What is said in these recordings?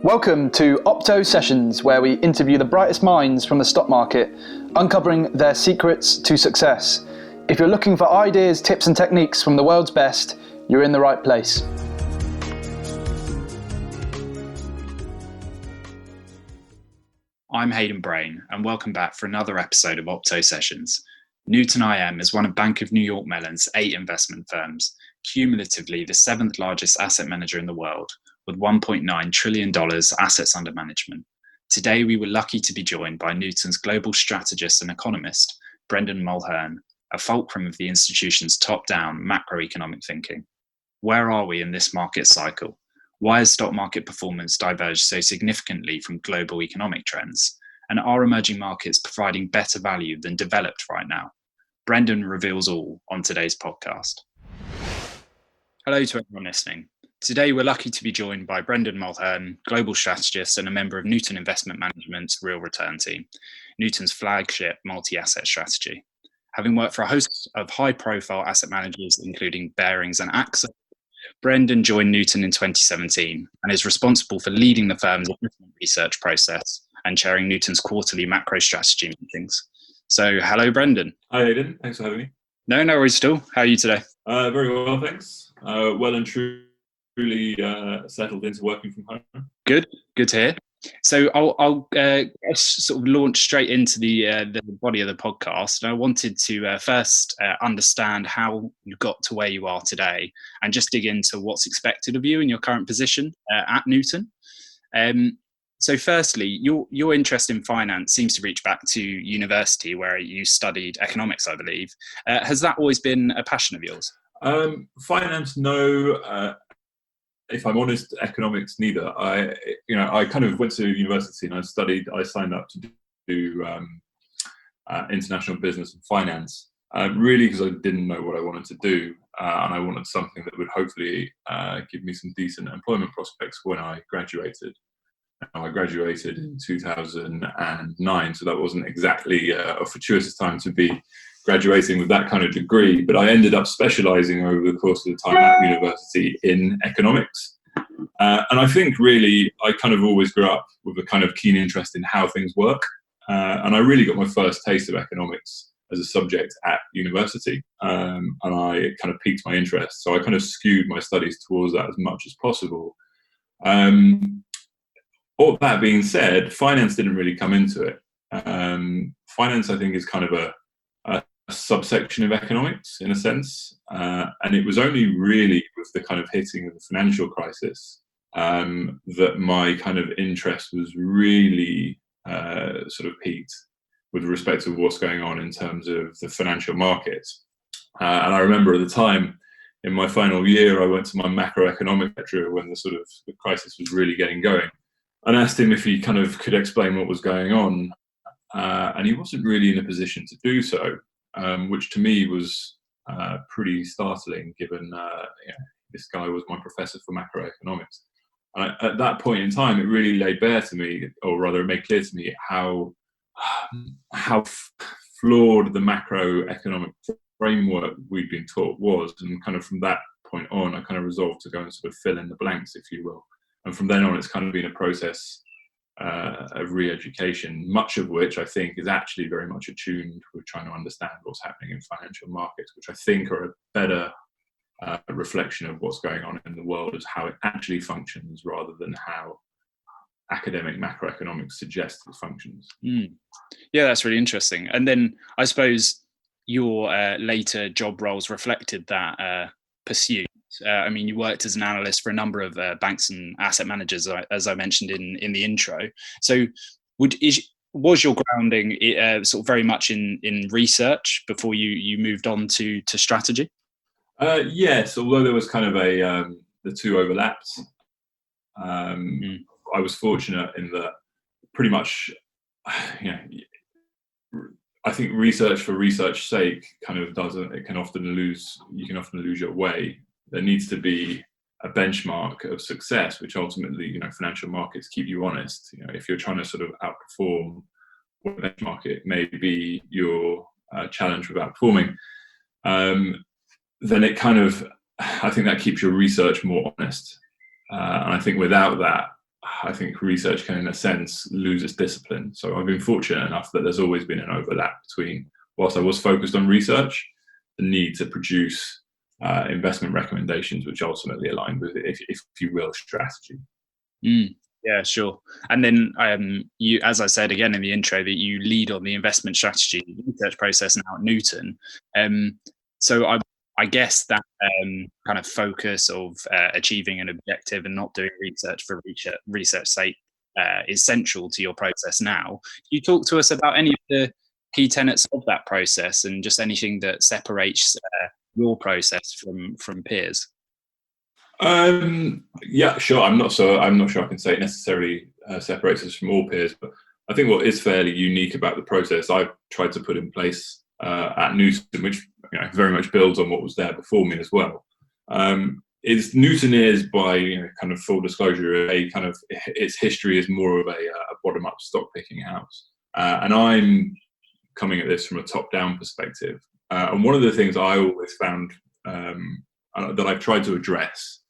Welcome to Opto Sessions, where we interview the brightest minds from the stock market, uncovering their secrets to success. If you're looking for ideas, tips and techniques from the world's best, you're in the right place. I'm Hayden Brain, and welcome back for another episode of Opto Sessions. Newton IM is one of Bank of New York Mellon's 8 investment firms, cumulatively the 7th largest asset manager in the world, with $1.9 trillion assets under management. Today, we were lucky to be joined by Newton's global strategist and economist, Brendan Mulhern, a fulcrum of the institution's top-down macroeconomic thinking. Where are we in this market cycle? Why has stock market performance diverged so significantly from global economic trends? And are emerging markets providing better value than developed right now? Brendan reveals all on today's podcast. Hello to everyone listening. Today, we're lucky to be joined by Brendan Mulhern, global strategist and a member of Newton Investment Management's Real Return team, Newton's flagship multi-asset strategy. Having worked for a host of high-profile asset managers, including Barings and AXA, Brendan joined Newton in 2017 and is responsible for leading the firm's investment research process and chairing Newton's quarterly macro strategy meetings. So, hello, Brendan. Hi, Aidan. Thanks for having me. No worries at all. How are you today? Very well, thanks. Well and truly settled into working from home. Good to hear. So I'll sort of launch straight into the body of the podcast. And I wanted to first understand how you got to where you are today, and just dig into what's expected of you in your current position at Newton. So firstly, your interest in finance seems to reach back to university, where you studied economics, I believe. Has that always been a passion of yours? Finance, no. If I'm honest, economics, neither. I kind of went to university and I signed up to do international business and finance, really because I didn't know what I wanted to do, and I wanted something that would hopefully give me some decent employment prospects when I graduated. I graduated in 2009, so that wasn't exactly a fortuitous time to be graduating with that kind of degree, but I ended up specialising over the course of the time at university in economics. And I think really I kind of always grew up with a kind of keen interest in how things work. And I really got my first taste of economics as a subject at university. And I kind of piqued my interest. So I kind of skewed my studies towards that as much as possible. All that being said, finance didn't really come into it. Finance, I think, is kind of a subsection of economics in a sense, and it was only really with the kind of hitting of the financial crisis that my kind of interest was really sort of peaked with respect to what's going on in terms of the financial markets. And I remember at the time in my final year, I went to my macroeconomic lecturer when the crisis was really getting going, and asked him if he kind of could explain what was going on, and he wasn't really in a position to do so. Which to me was pretty startling, given this guy was my professor for macroeconomics. And at that point in time, it really laid bare to me, or rather, it made clear to me how flawed the macroeconomic framework we'd been taught was. And kind of from that point on, I kind of resolved to go and sort of fill in the blanks, if you will. And from then on, it's kind of been a process of re-education, much of which I think is actually very much attuned with trying to understand what's happening in financial markets, which I think are a better reflection of what's going on in the world as how it actually functions, rather than how academic macroeconomics suggests it functions. Yeah, that's really interesting. And then I suppose your later job roles reflected that pursuit. You worked as an analyst for a number of banks and asset managers, as I mentioned in the intro. So was your grounding sort of very much in research before you moved on to strategy? Yes, although there was kind of the two overlapped. I was fortunate in that pretty much, I think research for research's sake you can often lose your way. There needs to be a benchmark of success, which ultimately, financial markets keep you honest. If you're trying to sort of outperform what the benchmark it may be your challenge with outperforming, then it kind of, I think that keeps your research more honest. And I think without that, I think research can, in a sense, lose its discipline. So I've been fortunate enough that there's always been an overlap between, whilst I was focused on research, the need to produce investment recommendations which ultimately align with, if you will, strategy. Yeah, sure. And then you, as I said again in the intro, that you lead on the investment strategy research process now at Newton. So I guess that kind of focus of achieving an objective and not doing research for research sake is central to your process now. Can you talk to us about any of the key tenets of that process and just anything that separates your process from peers? Yeah, sure. I'm not sure I can say it necessarily separates us from all peers, but I think what is fairly unique about the process I've tried to put in place at Newton, which very much builds on what was there before me as well, is Newton is, by kind of full disclosure, its history is more of a bottom-up stock picking house, and I'm coming at this from a top-down perspective. And one of the things I always found that I've tried to address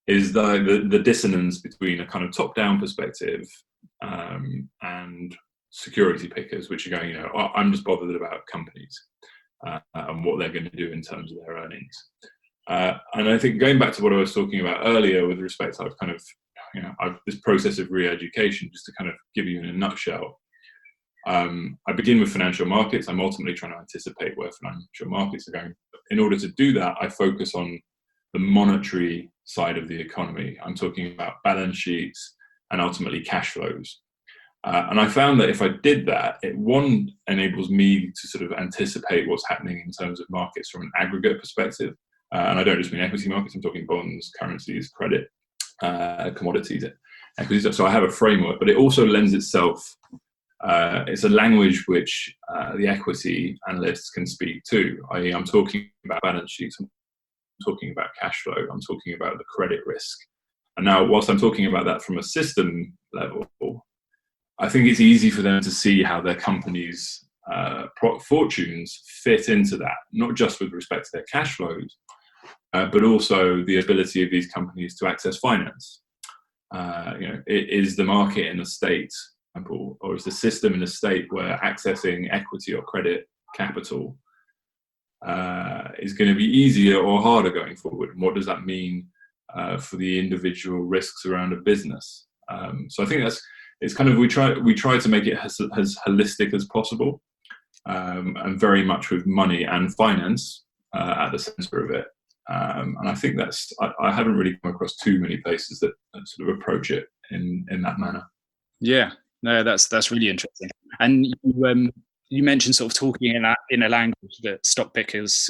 is the dissonance between a kind of top-down perspective and security pickers, which are going, I'm just bothered about companies and what they're going to do in terms of their earnings. And I think going back to what I was talking about earlier with respect to this process of re-education, just to kind of give you in a nutshell, I begin with financial markets. I'm ultimately trying to anticipate where financial markets are going. In order to do that, I focus on the monetary side of the economy. I'm talking about balance sheets and ultimately cash flows. And I found that if I did that, it enables me to sort of anticipate what's happening in terms of markets from an aggregate perspective. And I don't just mean equity markets, I'm talking bonds, currencies, credit, commodities, equities. So I have a framework, but it also lends itself, it's a language which the equity analysts can speak to, i.e. I'm talking about balance sheets, I'm talking about cash flow, I'm talking about the credit risk. And now, whilst I'm talking about that from a system level, I think it's easy for them to see how their companies' fortunes fit into that, not just with respect to their cash flows, but also the ability of these companies to access finance. Is the market in a state, or is the system in a state where accessing equity or credit capital is going to be easier or harder going forward? And what does that mean for the individual risks around a business? So I think it's kind of, we try to make it as holistic as possible, and very much with money and finance at the center of it. And I think I haven't really come across too many places that sort of approach it in that manner. Yeah, no, that's really interesting. And you mentioned sort of talking in a language that stock pickers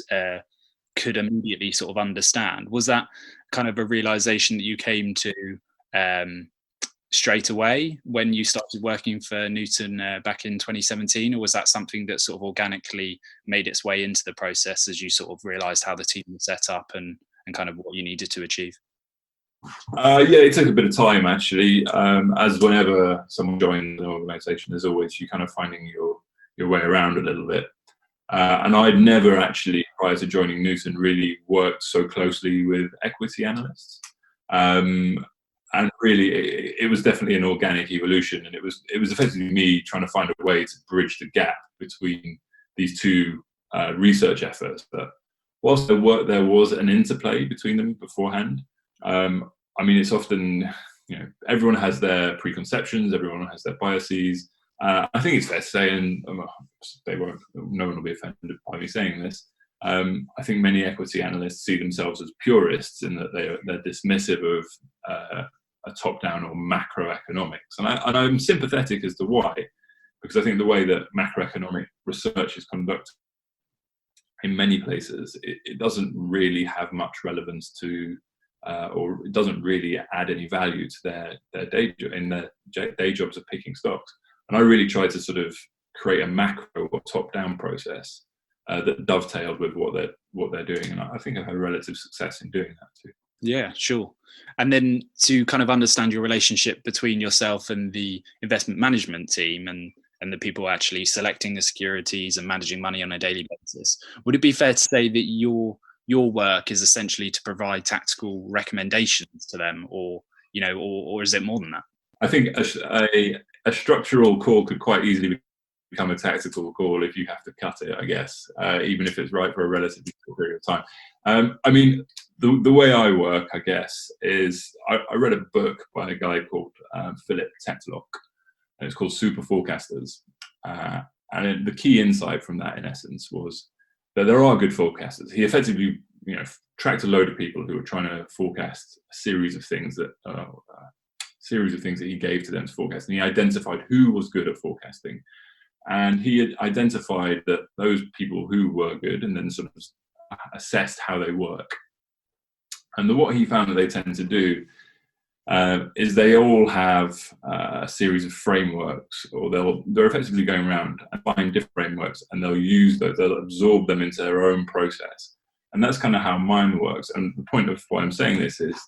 could immediately sort of understand. Was that kind of a realization that you came to straight away when you started working for Newton back in 2017, or was that something that sort of organically made its way into the process as you sort of realized how the team was set up and kind of what you needed to achieve? Yeah, it took a bit of time actually. As whenever someone joins an organization, there's always you kind of finding your way around a little bit. And I'd never actually, prior to joining Newton, really worked so closely with equity analysts. And really, it was definitely an organic evolution, and it was effectively me trying to find a way to bridge the gap between these two research efforts. But whilst there was an interplay between them beforehand, I mean, it's often, everyone has their preconceptions, everyone has their biases. I think it's fair to say, and no one will be offended by me saying this, I think many equity analysts see themselves as purists in that they're dismissive of a top-down or macroeconomics. And I'm sympathetic as to why, because I think the way that macroeconomic research is conducted in many places, it doesn't really have much relevance to, or it doesn't really add any value to their day jobs of picking stocks. And I really try to sort of create a macro or top-down process that dovetailed with what they're doing, and I think I've had relative success in doing that too. Yeah, sure. And then to kind of understand your relationship between yourself and the investment management team and the people actually selecting the securities and managing money on a daily basis, would it be fair to say that your work is essentially to provide tactical recommendations to them, or or is it more than that? I think a structural call could quite easily become a tactical call if you have to cut it, I guess, even if it's right for a relatively short period of time. I mean, the way I work, I guess, is I read a book by a guy called Philip Tetlock, and it's called Super Forecasters. And the key insight from that, in essence, was that there are good forecasters. He effectively, tracked a load of people who were trying to forecast a series of things that he gave to them to forecast, and he identified who was good at forecasting. And he had identified that those people who were good, and then sort of assessed how they work. And what he found that they tend to do is they all have a series of frameworks, or they're effectively going around and find different frameworks, and they'll use those, they'll absorb them into their own process. And that's kind of how mine works. And the point of why I'm saying this is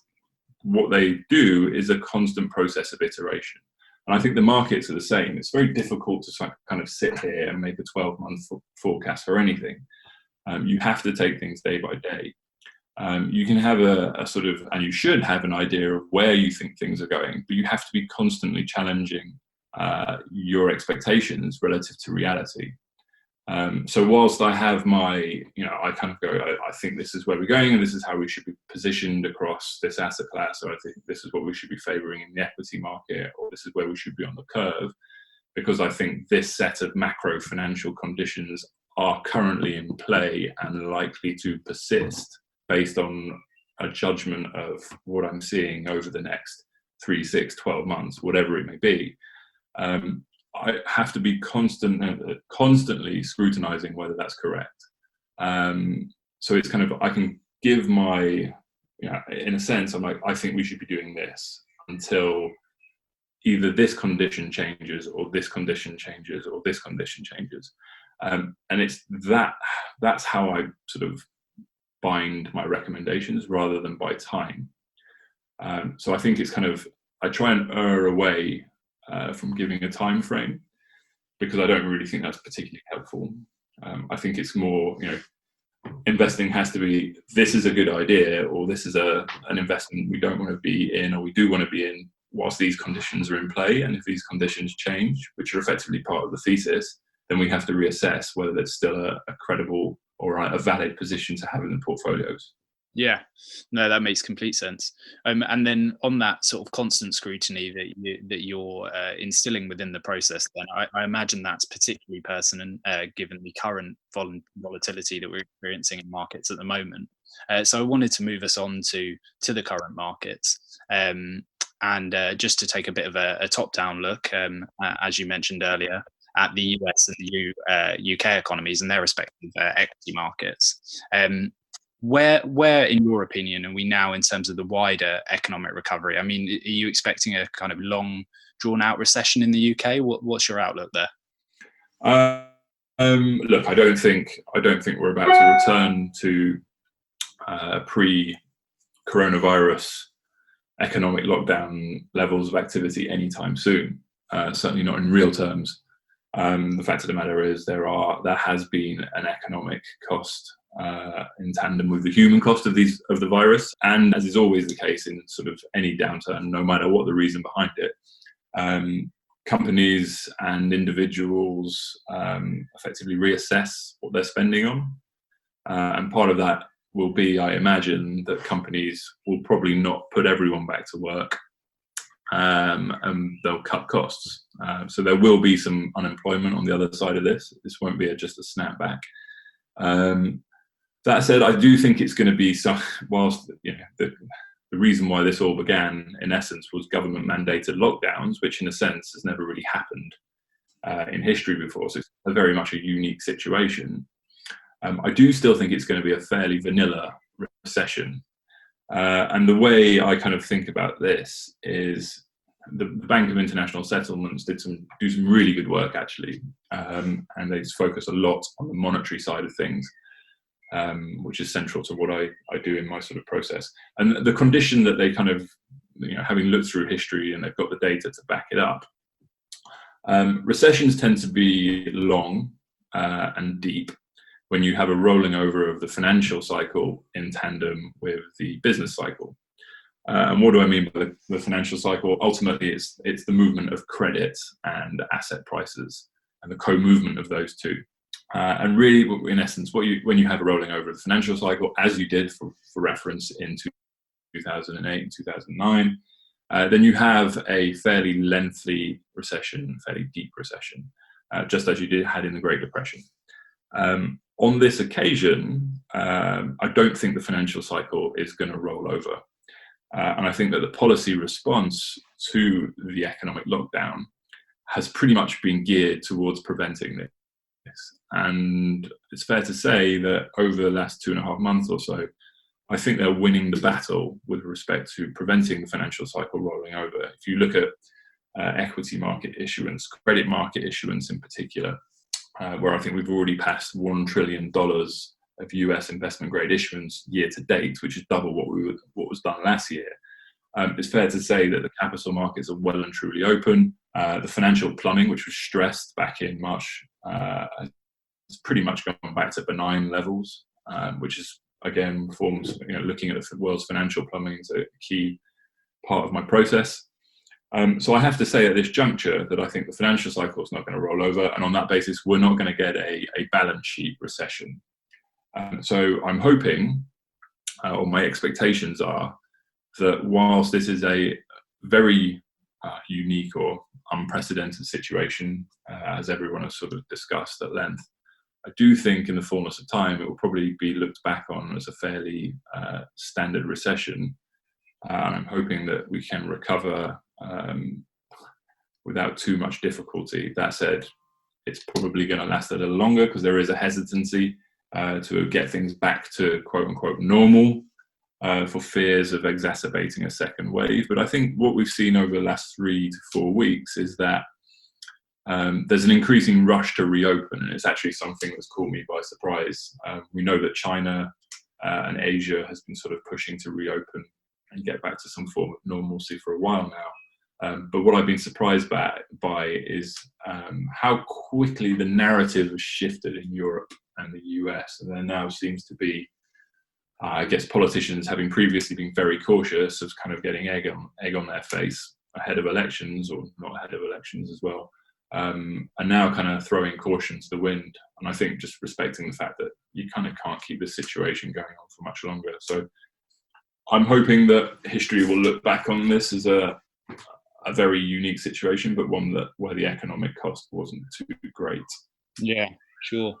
what they do is a constant process of iteration. And I think the markets are the same. It's very difficult to kind of sit here and make a 12-month forecast for anything. You have to take things day by day. You can have a sort of, and you should have an idea of where you think things are going, but you have to be constantly challenging your expectations relative to reality. So whilst I have my, I kind of go, I think this is where we're going, and this is how we should be positioned across this asset class, or I think this is what we should be favouring in the equity market, or this is where we should be on the curve, because I think this set of macro financial conditions are currently in play and likely to persist based on a judgment of what I'm seeing over the next 3, 6, 12 months, whatever it may be. I have to be constantly scrutinizing whether that's correct. So it's kind of, I can give my, in a sense, I'm like, I think we should be doing this until either this condition changes, or this condition changes, or this condition changes. And it's that's how I sort of bind my recommendations rather than by time. So I think it's kind of, I try and err away from giving a time frame, because I don't really think that's particularly helpful. I think it's more, investing has to be, this is a good idea, or this is an investment we don't want to be in, or we do want to be in whilst these conditions are in play. And if these conditions change, which are effectively part of the thesis, then we have to reassess whether that's still a credible or a valid position to have in the portfolios. Yeah, no, that makes complete sense. And then on that sort of constant scrutiny that you're instilling within the process, then I imagine that's particularly pertinent given the current volatility that we're experiencing in markets at the moment. So I wanted to move us on to the current markets, and just to take a bit of a top-down look, as you mentioned earlier, at the US and the UK economies and their respective equity markets. Where, in your opinion, are we now in terms of the wider economic recovery? I mean, are you expecting a kind of long, drawn-out recession in the UK? What's your outlook there? Look, I don't think we're about to return to pre-coronavirus economic lockdown levels of activity anytime soon. Certainly not in real terms. The fact of the matter is there has been an economic cost in tandem with the human cost of the virus, and as is always the case in sort of any downturn, no matter what the reason behind it, companies and individuals effectively reassess what they're spending on, and part of that will be, I imagine, that companies will probably not put everyone back to work, and they'll cut costs. So there will be some unemployment on the other side of this. This won't be just a snapback. That said, I do think it's going to be some, whilst the reason why this all began, in essence, was government mandated lockdowns, which in a sense has never really happened in history before. So it's very much a unique situation. I do still think it's going to be a fairly vanilla recession. And the way I kind of think about this is the Bank of International Settlements do some really good work, actually, and they focus a lot on the monetary side of things, which is central to what I do in my sort of process. And the condition that they kind of, having looked through history and they've got the data to back it up, recessions tend to be long and deep when you have a rolling over of the financial cycle in tandem with the business cycle. And what do I mean by the financial cycle? Ultimately, it's the movement of credit and asset prices and the co-movement of those two. And really, in essence, when you have a rolling over of the financial cycle, as you did for reference in 2008 and 2009, then you have a fairly lengthy recession, fairly deep recession, just as you had in the Great Depression. On this occasion, I don't think the financial cycle is going to roll over. And I think that the policy response to the economic lockdown has pretty much been geared towards preventing this. And it's fair to say that over the last 2.5 months or so, I think they're winning the battle with respect to preventing the financial cycle rolling over. If you look at equity market issuance, credit market issuance in particular, where I think we've already passed $1 trillion of US investment grade issuance year to date, which is double what was done last year. It's fair to say that the capital markets are well and truly open. The financial plumbing, which was stressed back in March, has pretty much gone back to benign levels, which is, again, forms, looking at the world's financial plumbing is a key part of my process. So I have to say at this juncture that I think the financial cycle is not going to roll over, and on that basis, we're not going to get a balance sheet recession. So I'm hoping, or my expectations are, that whilst this is a very unique or unprecedented situation, as everyone has sort of discussed at length, I do think in the fullness of time it will probably be looked back on as a fairly standard recession. And I'm hoping that we can recover without too much difficulty. That said, it's probably going to last a little longer because there is a hesitancy to get things back to quote unquote normal for fears of exacerbating a second wave. But I think what we've seen over the last 3 to 4 weeks is that there's an increasing rush to reopen, and it's actually something that's caught me by surprise. We know that China and Asia has been sort of pushing to reopen and get back to some form of normalcy for a while now. But what I've been surprised by is how quickly the narrative has shifted in Europe and the US, and there now seems to be, I guess, politicians, having previously been very cautious, of kind of getting egg on their face ahead of elections, or not ahead of elections as well, and now kind of throwing caution to the wind. And I think just respecting the fact that you kind of can't keep this situation going on for much longer. So I'm hoping that history will look back on this as a very unique situation, but one where the economic cost wasn't too great. Yeah, sure.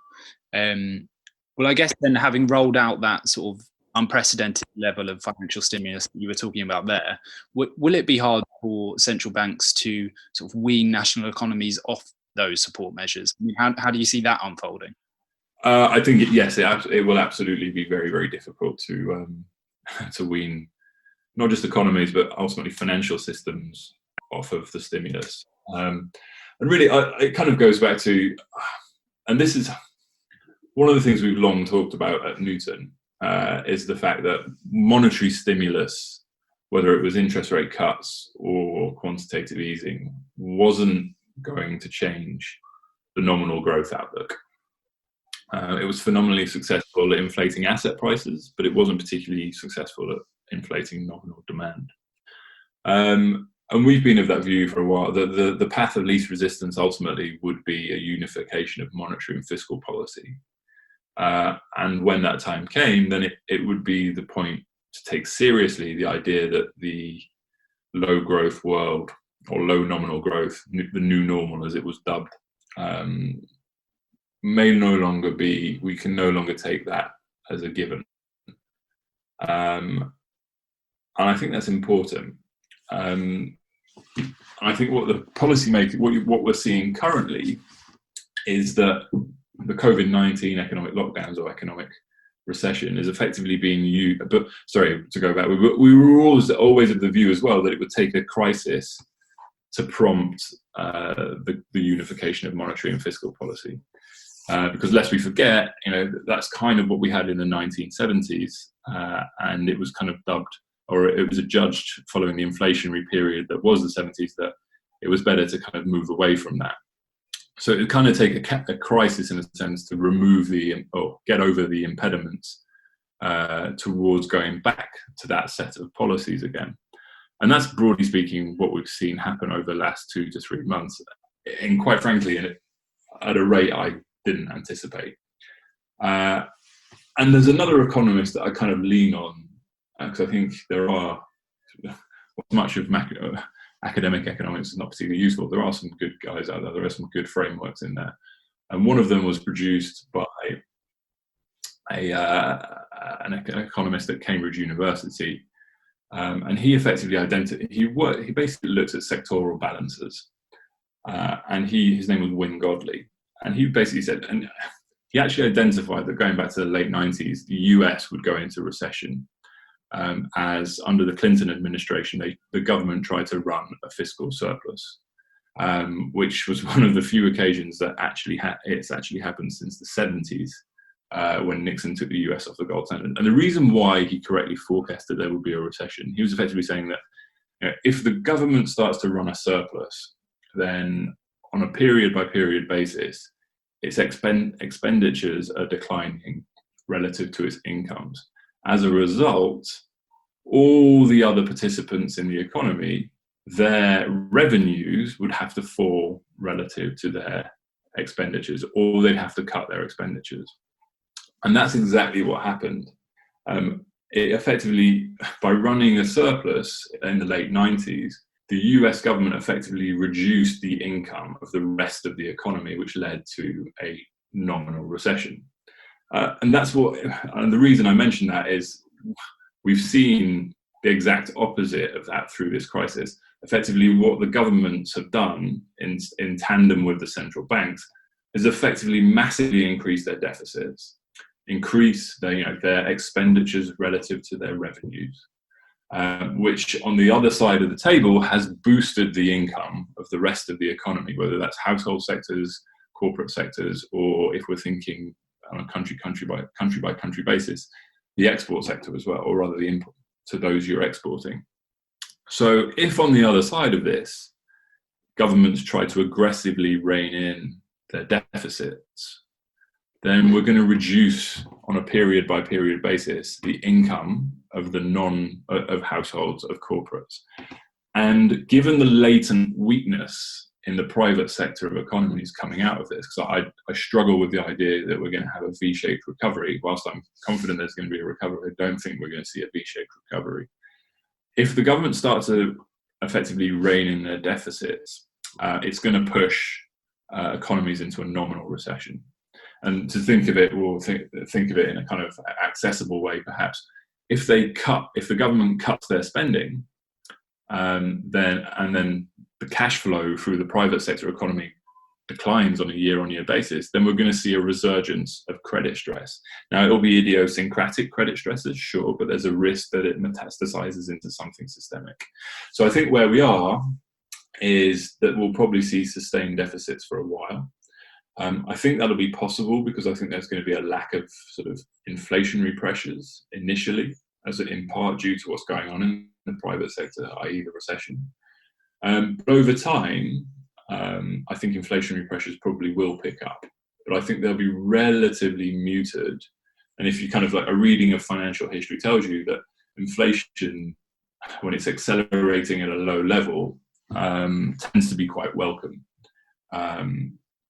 Well, I guess then, having rolled out that sort of unprecedented level of financial stimulus that you were talking about there, will it be hard for central banks to sort of wean national economies off those support measures? I mean, how do you see that unfolding? I think it will absolutely be very, very difficult to wean not just economies but ultimately financial systems off of the stimulus. And really, it kind of goes back to, and this is one of the things we've long talked about at Newton, is the fact that monetary stimulus, whether it was interest rate cuts or quantitative easing, wasn't going to change the nominal growth outlook. It was phenomenally successful at inflating asset prices, but it wasn't particularly successful at inflating nominal demand. And we've been of that view for a while. The path of least resistance ultimately would be a unification of monetary and fiscal policy. And when that time came, then it would be the point to take seriously the idea that the low growth world, or low nominal growth, the new normal as it was dubbed, may no longer be, we can no longer take that as a given. And I think that's important. I think what the policymakers, what we're seeing currently is that the COVID-19 economic lockdowns or economic recession is effectively being used. But sorry, to go back, we were always of the view as well that it would take a crisis to prompt the unification of monetary and fiscal policy. Because lest we forget, that's kind of what we had in the 1970s, and it was kind of dubbed, or it was adjudged following the inflationary period that was the 70s, that it was better to kind of move away from that. So it would kind of take a crisis, in a sense, to remove or get over the impediments towards going back to that set of policies again. And that's, broadly speaking, what we've seen happen over the last 2 to 3 months, and quite frankly, at a rate I didn't anticipate. And there's another economist that I kind of lean on, because I think there are, much of academic economics is not particularly useful. There are some good guys out there. There are some good frameworks in there. And one of them was produced by an economist at Cambridge University. And he effectively he basically looked at sectoral balances. And his name was Wynne Godley. And he basically said, and he actually identified that going back to the late 90s, the US would go into recession, as under the Clinton administration, the government tried to run a fiscal surplus, which was one of the few occasions that it's actually happened since the 70s, when Nixon took the US off the gold standard. And the reason why he correctly forecasted there would be a recession, he was effectively saying that if the government starts to run a surplus, then on a period-by-period basis, its expenditures are declining relative to its incomes. As a result, all the other participants in the economy, their revenues would have to fall relative to their expenditures, or they'd have to cut their expenditures. And that's exactly what happened. It effectively, by running a surplus in the late 90s, the US government effectively reduced the income of the rest of the economy, which led to a nominal recession. And the reason I mention that is we've seen the exact opposite of that through this crisis. Effectively, what the governments have done in tandem with the central banks is effectively massively increase their deficits, increase their expenditures relative to their revenues, which on the other side of the table has boosted the income of the rest of the economy, whether that's household sectors, corporate sectors, or if we're thinking on a country by country basis, the export sector as well, or rather the input to those you're exporting. So if on the other side of this, governments try to aggressively rein in their deficits, then we're going to reduce on a period by period basis the income of of households, of corporates. And given the latent weakness in the private sector of economies coming out of this, because I struggle with the idea that we're going to have a V-shaped recovery. Whilst I'm confident there's going to be a recovery, I don't think we're going to see a V-shaped recovery. If the government starts to effectively rein in their deficits, it's going to push economies into a nominal recession. And to think of it, we'll think of it in a kind of accessible way, perhaps. If the government cuts their spending, then the cash flow through the private sector economy declines on a year-on-year basis, then we're going to see a resurgence of credit stress. Now, it'll be idiosyncratic credit stresses, sure, but there's a risk that it metastasizes into something systemic. So I think where we are is that we'll probably see sustained deficits for a while. I think that'll be possible because I think there's going to be a lack of sort of inflationary pressures initially, as in part due to what's going on in the private sector, i.e. the recession. But over time, I think inflationary pressures probably will pick up, but I think they'll be relatively muted. And if you kind of like a reading of financial history tells you that inflation, when it's accelerating at a low level, tends to be quite welcome.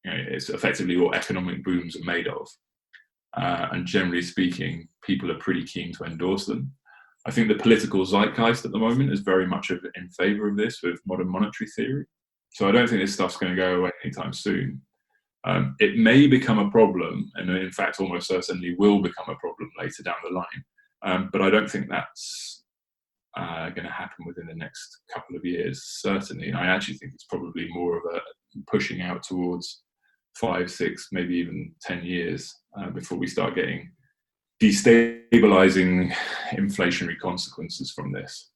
It's effectively what economic booms are made of. And generally speaking, people are pretty keen to endorse them. I think the political zeitgeist at the moment is very much in favour of this with modern monetary theory. So I don't think this stuff's going to go away anytime soon. It may become a problem, and in fact almost certainly will become a problem later down the line. But I don't think that's going to happen within the next couple of years, certainly. And I actually think it's probably more of a pushing out towards 5, 6, maybe even 10 years before we start getting destabilizing inflationary consequences from this.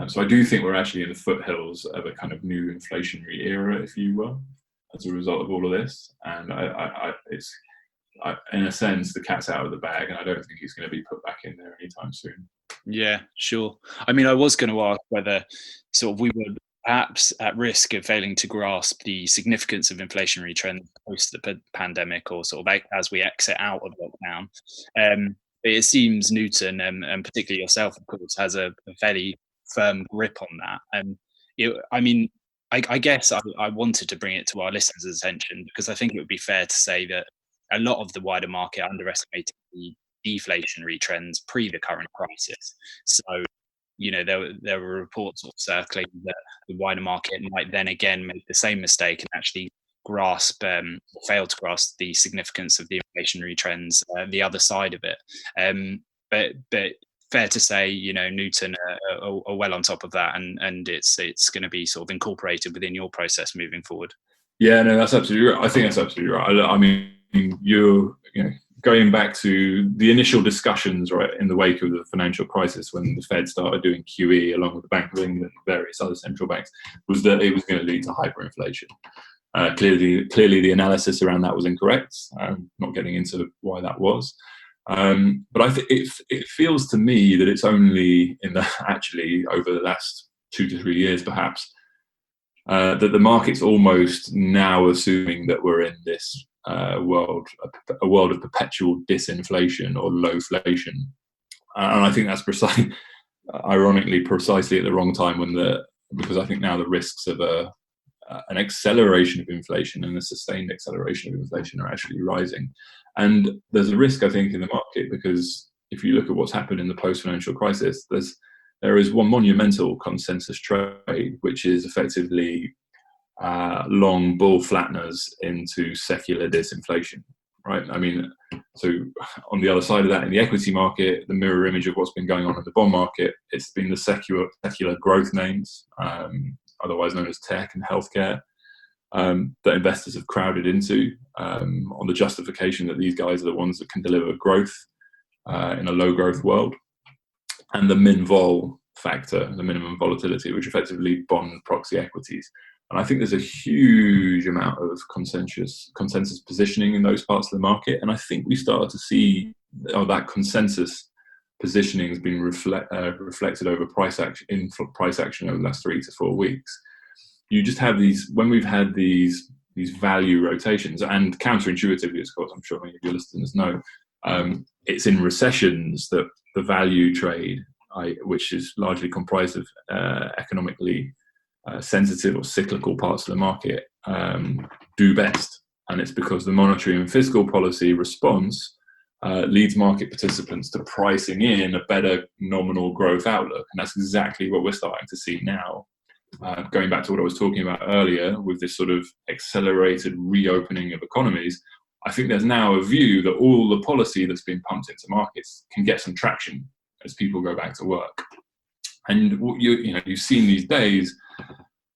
So I do think we're actually in the foothills of a kind of new inflationary era, if you will, as a result of all of this. And it's in a sense, the cat's out of the bag, and I don't think he's going to be put back in there anytime soon. Yeah, sure. I mean, I was going to ask whether sort of we were perhaps at risk of failing to grasp the significance of inflationary trends post the pandemic, or sort of as we exit out of lockdown. It seems Newton, and particularly yourself, of course, has a fairly firm grip on that. And I guess I wanted to bring it to our listeners' attention because I think it would be fair to say that a lot of the wider market underestimated the deflationary trends pre the current crisis. So, there were reports circulating that the wider market might then again make the same mistake and actually fail to grasp the significance of the inflationary trends, the other side of it. But fair to say, Newton are well on top of that, and it's going to be sort of incorporated within your process moving forward. Yeah, no, that's absolutely right. I think that's absolutely right. I mean, you're going back to the initial discussions, right, in the wake of the financial crisis when the Fed started doing QE along with the Bank of England and various other central banks, was that it was going to lead to hyperinflation. Clearly, the analysis around that was incorrect. I'm not getting into why that was. But I think it feels to me that it's only actually over the last 2 to 3 years, perhaps, that the market's almost now assuming that we're in this a world of perpetual disinflation or lowflation, and I think that's ironically precisely at the wrong time because I think now the risks of an acceleration of inflation and a sustained acceleration of inflation are actually rising. And there's a risk, I think, in the market because if you look at what's happened in the post-financial crisis, there is one monumental consensus trade, which is effectively long bull flatteners into secular disinflation, right? I mean, so on the other side of that, in the equity market, the mirror image of what's been going on in the bond market, it's been the secular growth names, otherwise known as tech and healthcare, that investors have crowded into on the justification that these guys are the ones that can deliver growth in a low growth world. And the min vol factor, the minimum volatility, which effectively bond proxy equities. And I think there's a huge amount of consensus positioning in those parts of the market. And I think we started to see that consensus positioning has been reflected over price action over the last 3 to 4 weeks. You just have when we've had these value rotations, and counterintuitively, of course, I'm sure many of your listeners know, it's in recessions that the value trade, which is largely comprised of economically sensitive or cyclical parts of the market, do best. And it's because the monetary and fiscal policy response leads market participants to pricing in a better nominal growth outlook. And that's exactly what we're starting to see now. Going back to what I was talking about earlier with this sort of accelerated reopening of economies, I think there's now a view that all the policy that's been pumped into markets can get some traction as people go back to work. And you've seen these days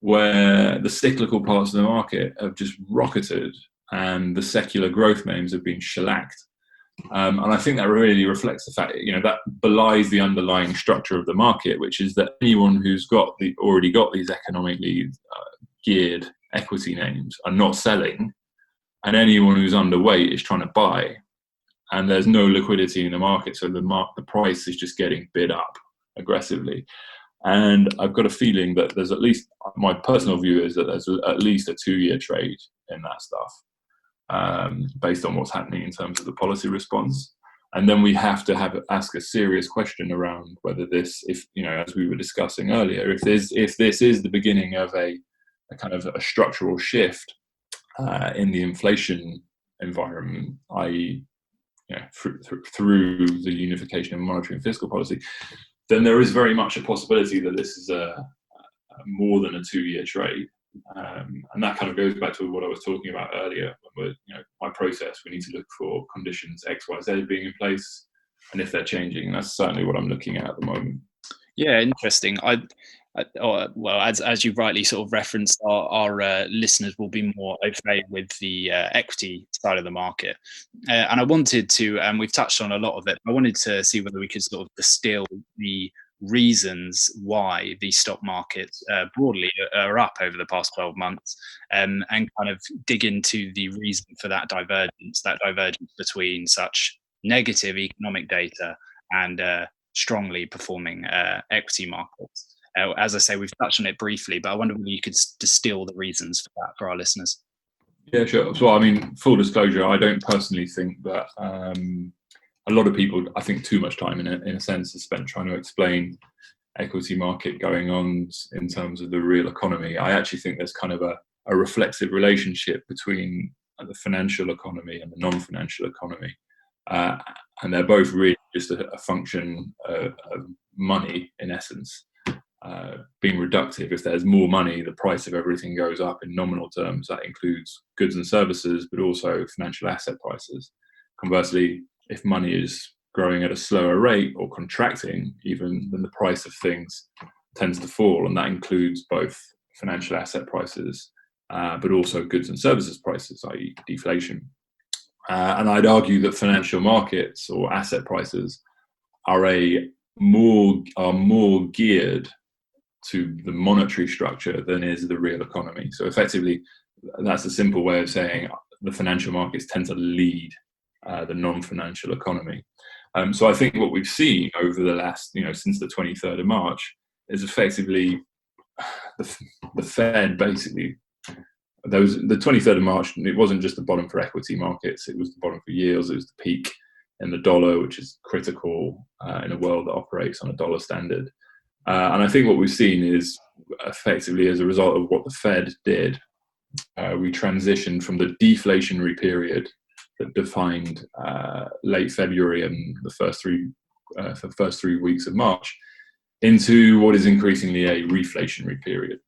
where the cyclical parts of the market have just rocketed and the secular growth names have been shellacked. And I think that really reflects the fact, that belies the underlying structure of the market, which is that anyone who's already got these economically geared equity names are not selling, and anyone who's underweight is trying to buy. And there's no liquidity in the market, so the price is just getting bid up aggressively. And I've got a feeling that there's at least, my personal view is that there's at least a 2-year trade in that stuff, based on what's happening in terms of the policy response. And then we have to ask a serious question around whether this, as we were discussing earlier, if this is the beginning of a kind of a structural shift in the inflation environment, i.e., through the unification of monetary and fiscal policy, then there is very much a possibility that this is more than a 2-year trade. And that kind of goes back to what I was talking about earlier. My process, we need to look for conditions X, Y, Z being in place, and if they're changing, and that's certainly what I'm looking at the moment. Yeah, interesting. As you rightly sort of referenced, our listeners will be more au fait with the equity side of the market. And I wanted to, and we've touched on a lot of it, I wanted to see whether we could sort of distill the reasons why the stock markets broadly are up over the past 12 months, and kind of dig into the reason for that divergence between such negative economic data and strongly performing equity markets. As I say, we've touched on it briefly, but I wonder whether you could distill the reasons for that for our listeners. Yeah, sure. So, I mean, full disclosure, I don't personally think that a lot of people, I think too much time in a sense is spent trying to explain equity market going on in terms of the real economy. I actually think there's kind of a reflexive relationship between the financial economy and the non-financial economy. And they're both really just a function of money, in essence, being reductive. If there's more money, the price of everything goes up in nominal terms. That includes goods and services, but also financial asset prices. Conversely, if money is growing at a slower rate or contracting even, then the price of things tends to fall, and that includes both financial asset prices, but also goods and services prices, i.e. deflation. And I'd argue that financial markets or asset prices are more geared to the monetary structure than is the real economy. So effectively, that's a simple way of saying the financial markets tend to lead the non-financial economy. So I think what we've seen over the last, since the 23rd of March, is effectively the Fed basically. The 23rd of March, it wasn't just the bottom for equity markets, it was the bottom for yields, it was the peak in the dollar, which is critical in a world that operates on a dollar standard. And I think what we've seen is effectively as a result of what the Fed did, we transitioned from the deflationary period that defined late February and the first three weeks of March into what is increasingly a reflationary period.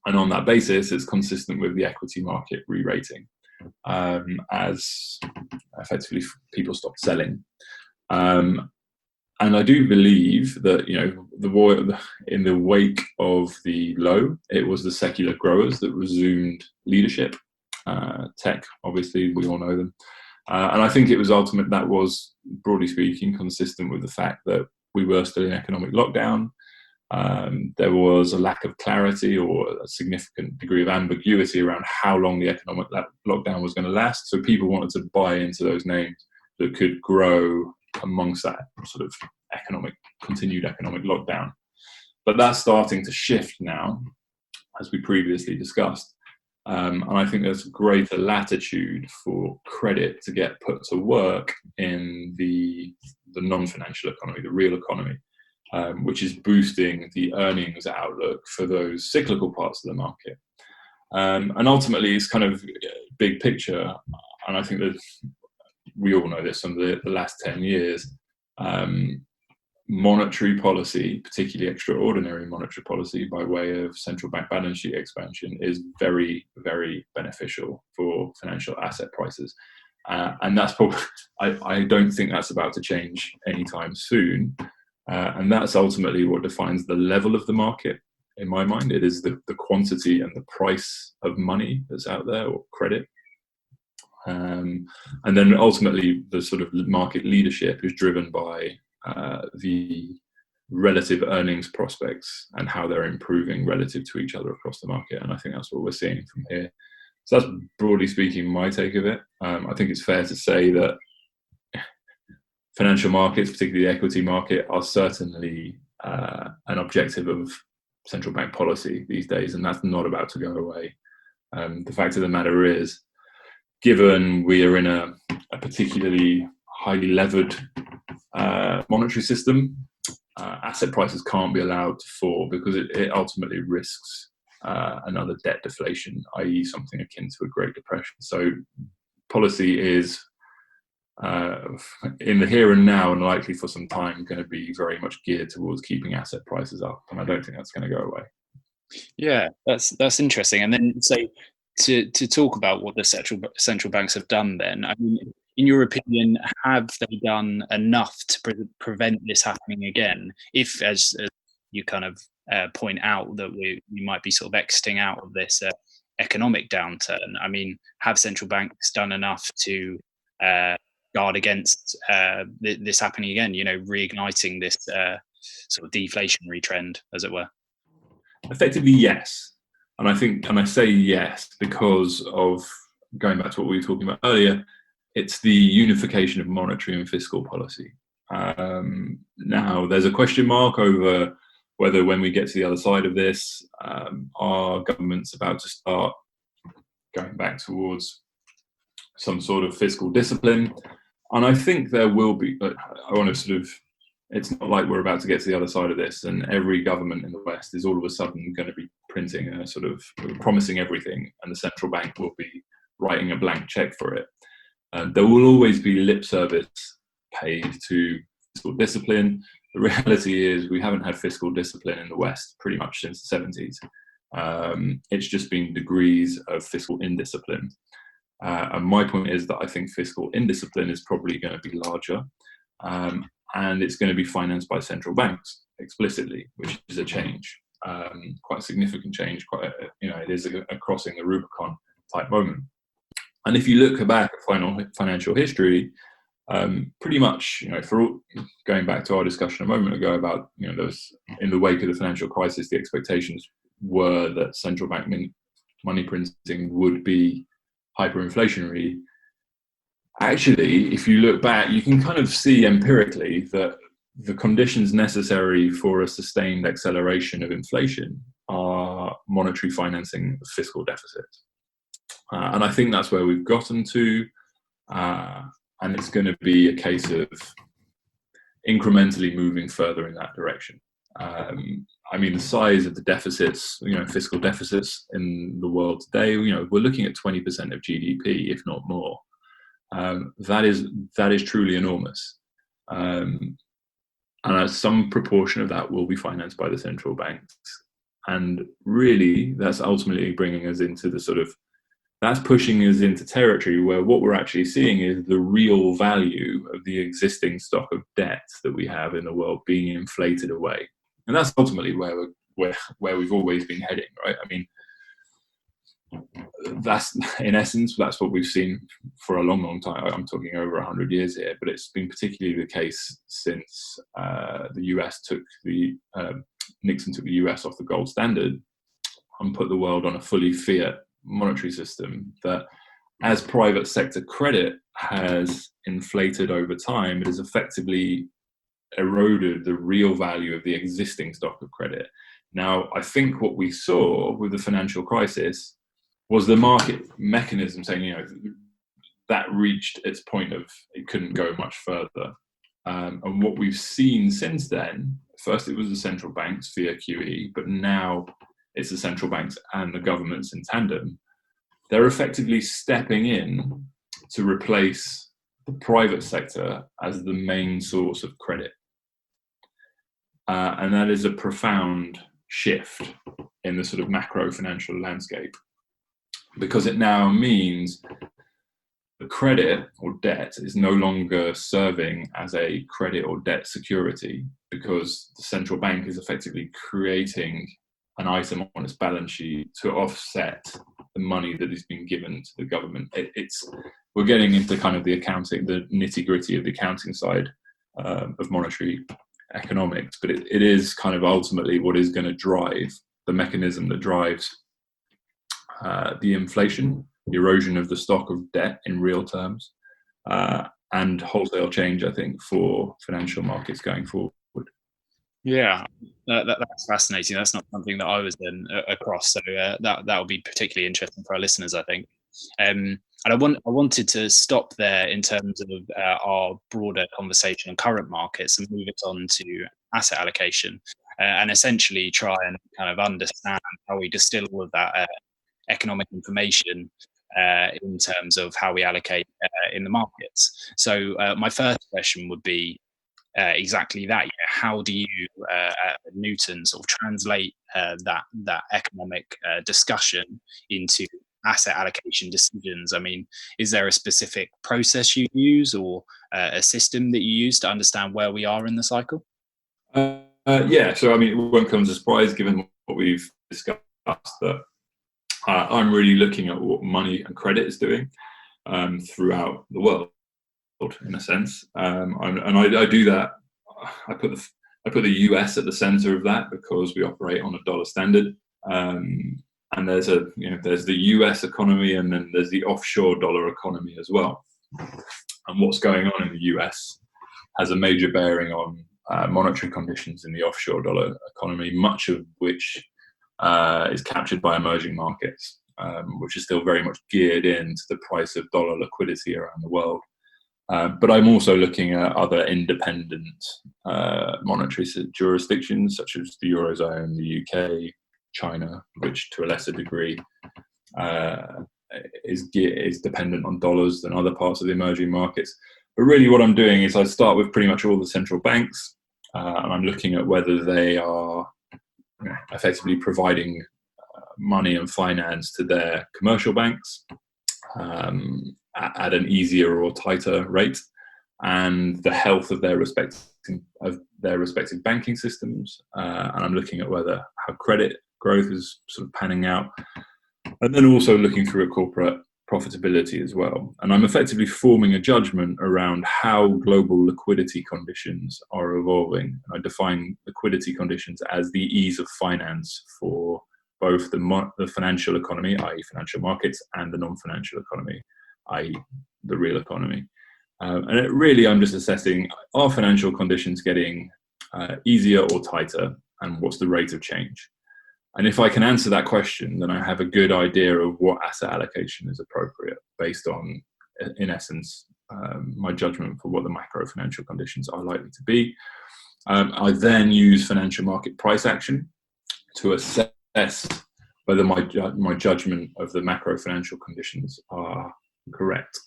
And on that basis, it's consistent with the equity market re-rating as effectively people stopped selling. And I do believe that, in the wake of the low, it was the secular growers that resumed leadership. Tech, obviously, we all know them. And I think it was that was, broadly speaking, consistent with the fact that we were still in economic lockdown. There was a lack of clarity or a significant degree of ambiguity around how long the economic lockdown was going to last. So people wanted to buy into those names that could grow amongst that sort of continued economic lockdown. But that's starting to shift now, as we previously discussed. And I think there's greater latitude for credit to get put to work in the non-financial economy, the real economy. Which is boosting the earnings outlook for those cyclical parts of the market. And ultimately, it's kind of big picture, and I think that we all know this from the last 10 years, monetary policy, particularly extraordinary monetary policy by way of central bank balance sheet expansion, is very, very beneficial for financial asset prices. And that's probably, I don't think that's about to change anytime soon. And that's ultimately what defines the level of the market, in my mind. It is the quantity and the price of money that's out there, or credit. And then ultimately the sort of market leadership is driven by the relative earnings prospects and how they're improving relative to each other across the market. And I think that's what we're seeing from here. So that's, broadly speaking, my take of it. I think it's fair to say that financial markets, particularly the equity market, are certainly an objective of central bank policy these days, and that's not about to go away. The fact of the matter is, given we are in a particularly highly levered monetary system, asset prices can't be allowed to fall because it ultimately risks another debt deflation, i.e. something akin to a Great Depression. So policy is in the here and now, and likely for some time, going to be very much geared towards keeping asset prices up, and I don't think that's going to go away. Yeah, that's interesting. And then, so to talk about what the central banks have done, then, I mean, in your opinion, have they done enough to prevent this happening again? If, as you kind of point out, that we might be sort of exiting out of this economic downturn, I mean, have central banks done enough to guard against this happening again, reigniting this sort of deflationary trend, as it were? Effectively, yes. And I say yes because of, going back to what we were talking about earlier, it's the unification of monetary and fiscal policy. Now, there's a question mark over whether, when we get to the other side of this, are governments about to start going back towards some sort of fiscal discipline. And I think there will be, but I want to sort of It's not like we're about to get to the other side of this and every government in the West is all of a sudden going to be printing a sort of promising everything, and the central bank will be writing a blank check for it. There will always be lip service paid to fiscal discipline. The reality is we haven't had fiscal discipline in the West pretty much since the 70s. It's just been degrees of fiscal indiscipline. And my point is that I think fiscal indiscipline is probably going to be larger, and it's going to be financed by central banks explicitly, which is a change, quite a significant change. It is a crossing the Rubicon type moment. And if you look back at financial history, pretty much, going back to our discussion a moment ago about, there was, in the wake of the financial crisis, the expectations were that central bank money printing would be hyperinflationary. Actually, if you look back, you can kind of see empirically that the conditions necessary for a sustained acceleration of inflation are monetary financing of fiscal deficits. And I think that's where we've gotten to. And it's going to be a case of incrementally moving further in that direction. The size of the deficits, fiscal deficits in the world today, we're looking at 20% of GDP, if not more. That is truly enormous. And some proportion of that will be financed by the central banks. And really, that's ultimately bringing us into that's pushing us into territory where what we're actually seeing is the real value of the existing stock of debt that we have in the world being inflated away. And that's ultimately where we've always been heading, right? That's, in essence, that's what we've seen for a long, long time. I'm talking over 100 years here, but it's been particularly the case since Nixon took the US off the gold standard and put the world on a fully fiat monetary system, that as private sector credit has inflated over time, it has effectively eroded the real value of the existing stock of credit. Now, I think what we saw with the financial crisis was the market mechanism saying, that reached its point of it couldn't go much further. And what we've seen since then, first it was the central banks via QE, but now it's the central banks and the governments in tandem. They're effectively stepping in to replace the private sector as the main source of credit. And that is a profound shift in the sort of macro financial landscape, because it now means the credit or debt is no longer serving as a credit or debt security, because the central bank is effectively creating an item on its balance sheet to offset the money that is being given to the government. We're getting into kind of the accounting, the nitty-gritty of the accounting side of monetary economics, but it is kind of ultimately what is going to drive the mechanism that drives the inflation, the erosion of the stock of debt in real terms, and wholesale change, I think, for financial markets going forward. Yeah, that's fascinating. That's not something that I was then across, so that will be particularly interesting for our listeners, I think. And I wanted to stop there in terms of our broader conversation on current markets and move it on to asset allocation, and essentially try and kind of understand how we distill all of that economic information in terms of how we allocate in the markets. So my first question would be exactly that. How do you, Newton, sort of translate that economic discussion into asset allocation decisions? I mean, is there a specific process you use or a system that you use to understand where we are in the cycle? Yeah, so I mean, it won't come as a surprise given what we've discussed that I'm really looking at what money and credit is doing throughout the world, in a sense, and I do that. I put the US at the center of that because we operate on a dollar standard, and there's the US economy, and then there's the offshore dollar economy as well. And what's going on in the US has a major bearing on monetary conditions in the offshore dollar economy, much of which is captured by emerging markets, which is still very much geared into the price of dollar liquidity around the world. But I'm also looking at other independent monetary jurisdictions, such as the Eurozone, the UK, China, which to a lesser degree is dependent on dollars than other parts of the emerging markets. But really what I'm doing is I start with pretty much all the central banks, and I'm looking at whether they are effectively providing money and finance to their commercial banks at an easier or tighter rate, and the health of their respective banking systems. And I'm looking at how credit growth is sort of panning out, and then also looking through at corporate profitability as well. And I'm effectively forming a judgment around how global liquidity conditions are evolving. I define liquidity conditions as the ease of finance for both the financial economy, i.e. financial markets, and the non-financial economy, i.e. the real economy. And I'm just assessing, are financial conditions getting easier or tighter, and what's the rate of change? And if I can answer that question, then I have a good idea of what asset allocation is appropriate based on, in essence, my judgment for what the macro financial conditions are likely to be. I then use financial market price action to assess whether my judgment of the macro financial conditions are correct.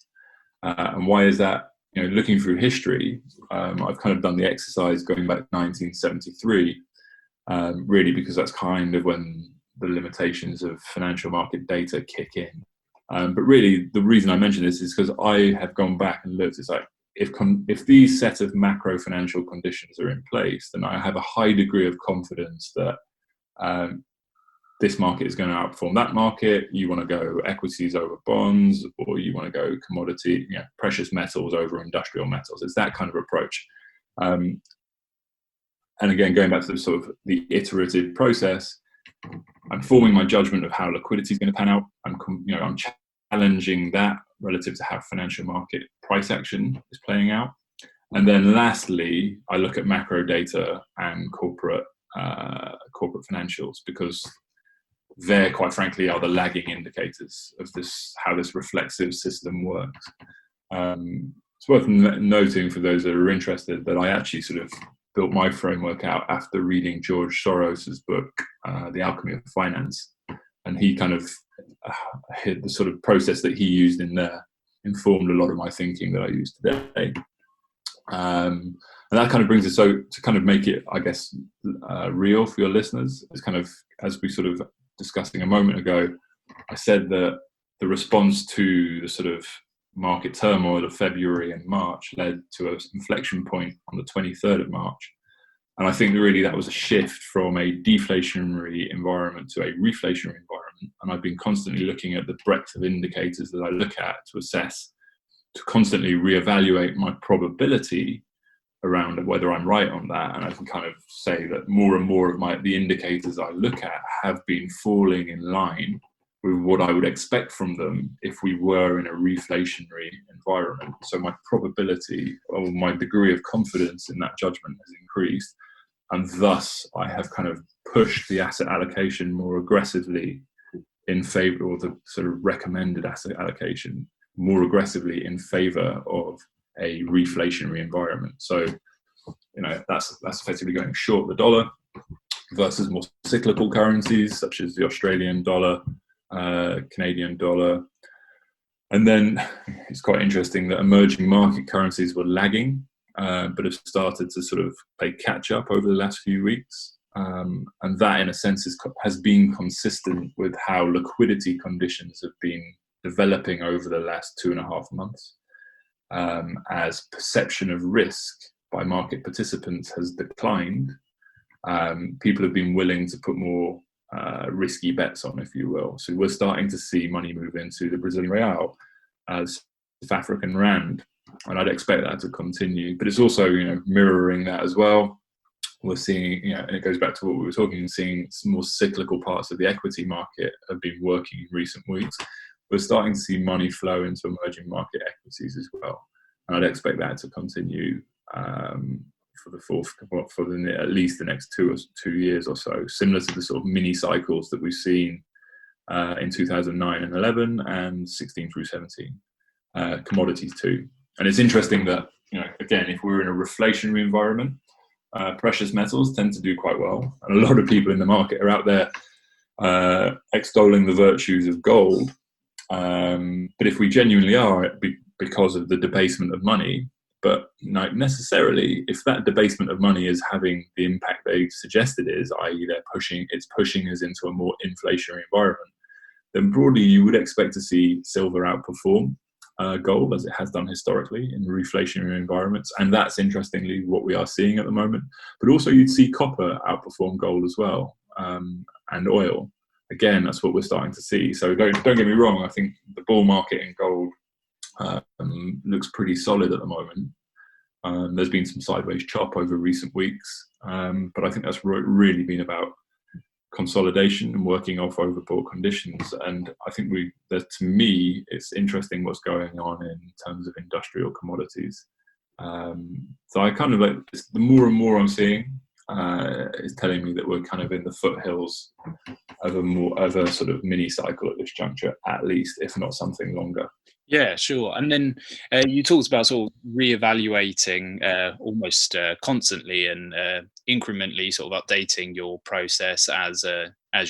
And why is that? Looking through history, I've kind of done the exercise going back to 1973. Really because that's kind of when the limitations of financial market data kick in. But really, the reason I mention this is because I have gone back and looked. It's like, if these set of macro financial conditions are in place, then I have a high degree of confidence that this market is going to outperform that market. You want to go equities over bonds, or you want to go commodity, precious metals over industrial metals. It's that kind of approach. And again, going back to the sort of the iterative process, I'm forming my judgment of how liquidity is going to pan out. I'm challenging that relative to how financial market price action is playing out. And then lastly, I look at macro data and corporate financials, because they, quite frankly, are the lagging indicators of how this reflexive system works. It's worth noting for those that are interested that I actually sort of built my framework out after reading George Soros's book, The Alchemy of Finance. And he kind of hit the sort of process that he used in there, informed a lot of my thinking that I use today. And that kind of brings us to kind of make it, I guess, real for your listeners. It's kind of, as we sort of discussing a moment ago, I said that the response to the sort of market turmoil of February and March led to an inflection point on the 23rd of March. And I think really that was a shift from a deflationary environment to a reflationary environment. And I've been constantly looking at the breadth of indicators that I look at to assess, to constantly reevaluate my probability around whether I'm right on that. And I can kind of say that more and more of the indicators I look at have been falling in line with what I would expect from them if we were in a reflationary environment. So my probability, or my degree of confidence in that judgment has increased. And thus I have kind of pushed the asset allocation more aggressively in favor, or the sort of recommended asset allocation more aggressively in favor of a reflationary environment. So, that's effectively going short the dollar versus more cyclical currencies such as the Australian dollar, Canadian dollar. And then it's quite interesting that emerging market currencies were lagging, but have started to sort of play catch up over the last few weeks. And that, in a sense, has been consistent with how liquidity conditions have been developing over the last 2.5 months, as perception of risk by market participants has declined. People have been willing to put more risky bets on, if you will. So we're starting to see money move into the Brazilian real, South African rand, and I'd expect that to continue. But it's also, mirroring that as well. We're seeing, and it goes back to what we were talking, seeing some more cyclical parts of the equity market have been working in recent weeks. We're starting to see money flow into emerging market equities as well, and I'd expect that to continue for at least the next 2 years or so, similar to the sort of mini cycles that we've seen in 2009 and 11 and 16 through 17. Commodities too. And it's interesting that, again, if we're in a reflationary environment, precious metals tend to do quite well. And a lot of people in the market are out there extolling the virtues of gold. But if we genuinely are, because of the debasement of money, but necessarily, if that debasement of money is having the impact they suggest it is, i.e. it's pushing us into a more inflationary environment, then broadly you would expect to see silver outperform gold, as it has done historically in reflationary environments. And that's interestingly what we are seeing at the moment. But also you'd see copper outperform gold as well, and oil. Again, that's what we're starting to see. So don't get me wrong, I think the bull market in gold looks pretty solid at the moment. There's been some sideways chop over recent weeks, but I think that's really been about consolidation and working off overbought conditions. And I think to me, it's interesting what's going on in terms of industrial commodities. So I kind of like the more and more I'm seeing is telling me that we're kind of in the foothills of a sort of mini cycle at this juncture, at least, if not something longer. Yeah, sure. And then you talked about sort of reevaluating almost constantly and incrementally sort of updating your process as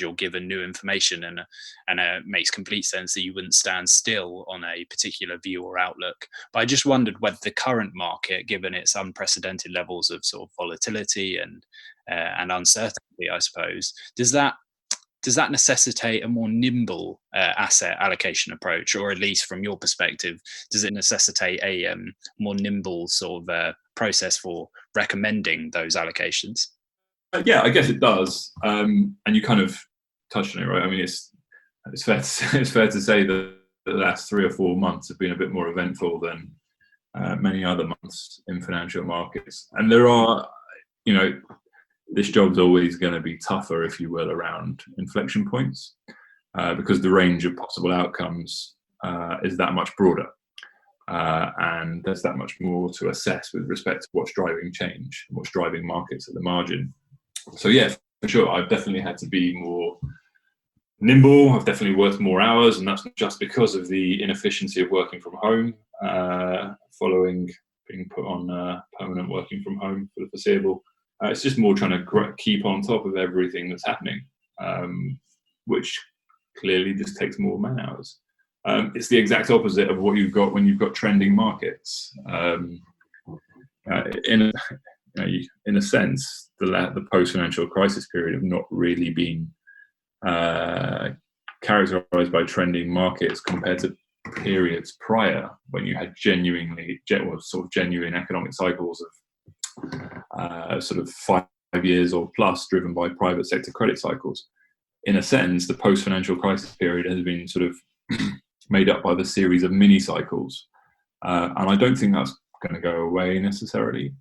you're given new information, and it makes complete sense that you wouldn't stand still on a particular view or outlook. But I just wondered whether the current market, given its unprecedented levels of sort of volatility and uncertainty, I suppose, does that necessitate a more nimble asset allocation approach, or at least from your perspective, does it necessitate a more nimble sort of process for recommending those allocations? Yeah, I guess it does. And you kind of touched on it, right? I mean, it's fair to say that the last 3 or 4 months have been a bit more eventful than many other months in financial markets. And there are, this job's always going to be tougher, if you will, around inflection points, because the range of possible outcomes is that much broader. And there's that much more to assess with respect to what's driving change, what's driving markets at the margin. So yeah, for sure, I've definitely had to be more nimble. I've definitely worked more hours, and that's not just because of the inefficiency of working from home, following being put on permanent working from home for the foreseeable. It's just more trying to keep on top of everything that's happening, which clearly just takes more man hours. It's the exact opposite of what you've got when you've got trending markets. In a sense, the post-financial crisis period have not really been characterized by trending markets compared to periods prior, when you had genuine economic cycles of sort of 5 years or plus, driven by private sector credit cycles. In a sense, the post-financial crisis period has been sort of made up by the series of mini cycles, and I don't think that's going to go away necessarily.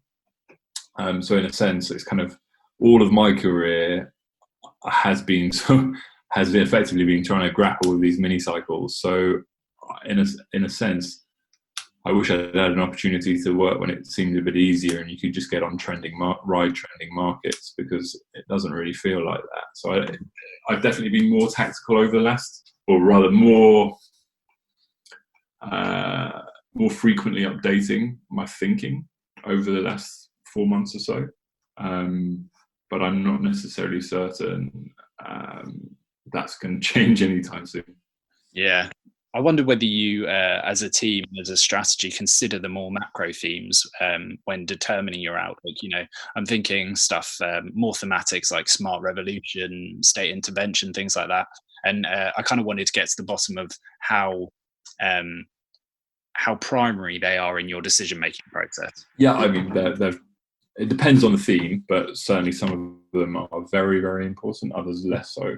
So in a sense, it's kind of all of my career has effectively been trying to grapple with these mini cycles. So in a sense, I wish I had an opportunity to work when it seemed a bit easier and you could just get on trending markets, because it doesn't really feel like that. So I've definitely been more tactical over the last, or rather more frequently updating my thinking over the last 4 months or so. But I'm not necessarily certain that's going to change anytime soon. Yeah. I wonder whether you, as a team, as a strategy, consider the more macro themes when determining your outlook. I'm thinking stuff more thematics like smart revolution, state intervention, things like that. And I kind of wanted to get to the bottom of how primary they are in your decision-making process. Yeah, I mean, it depends on the theme, but certainly some of them are very, very important, others less so.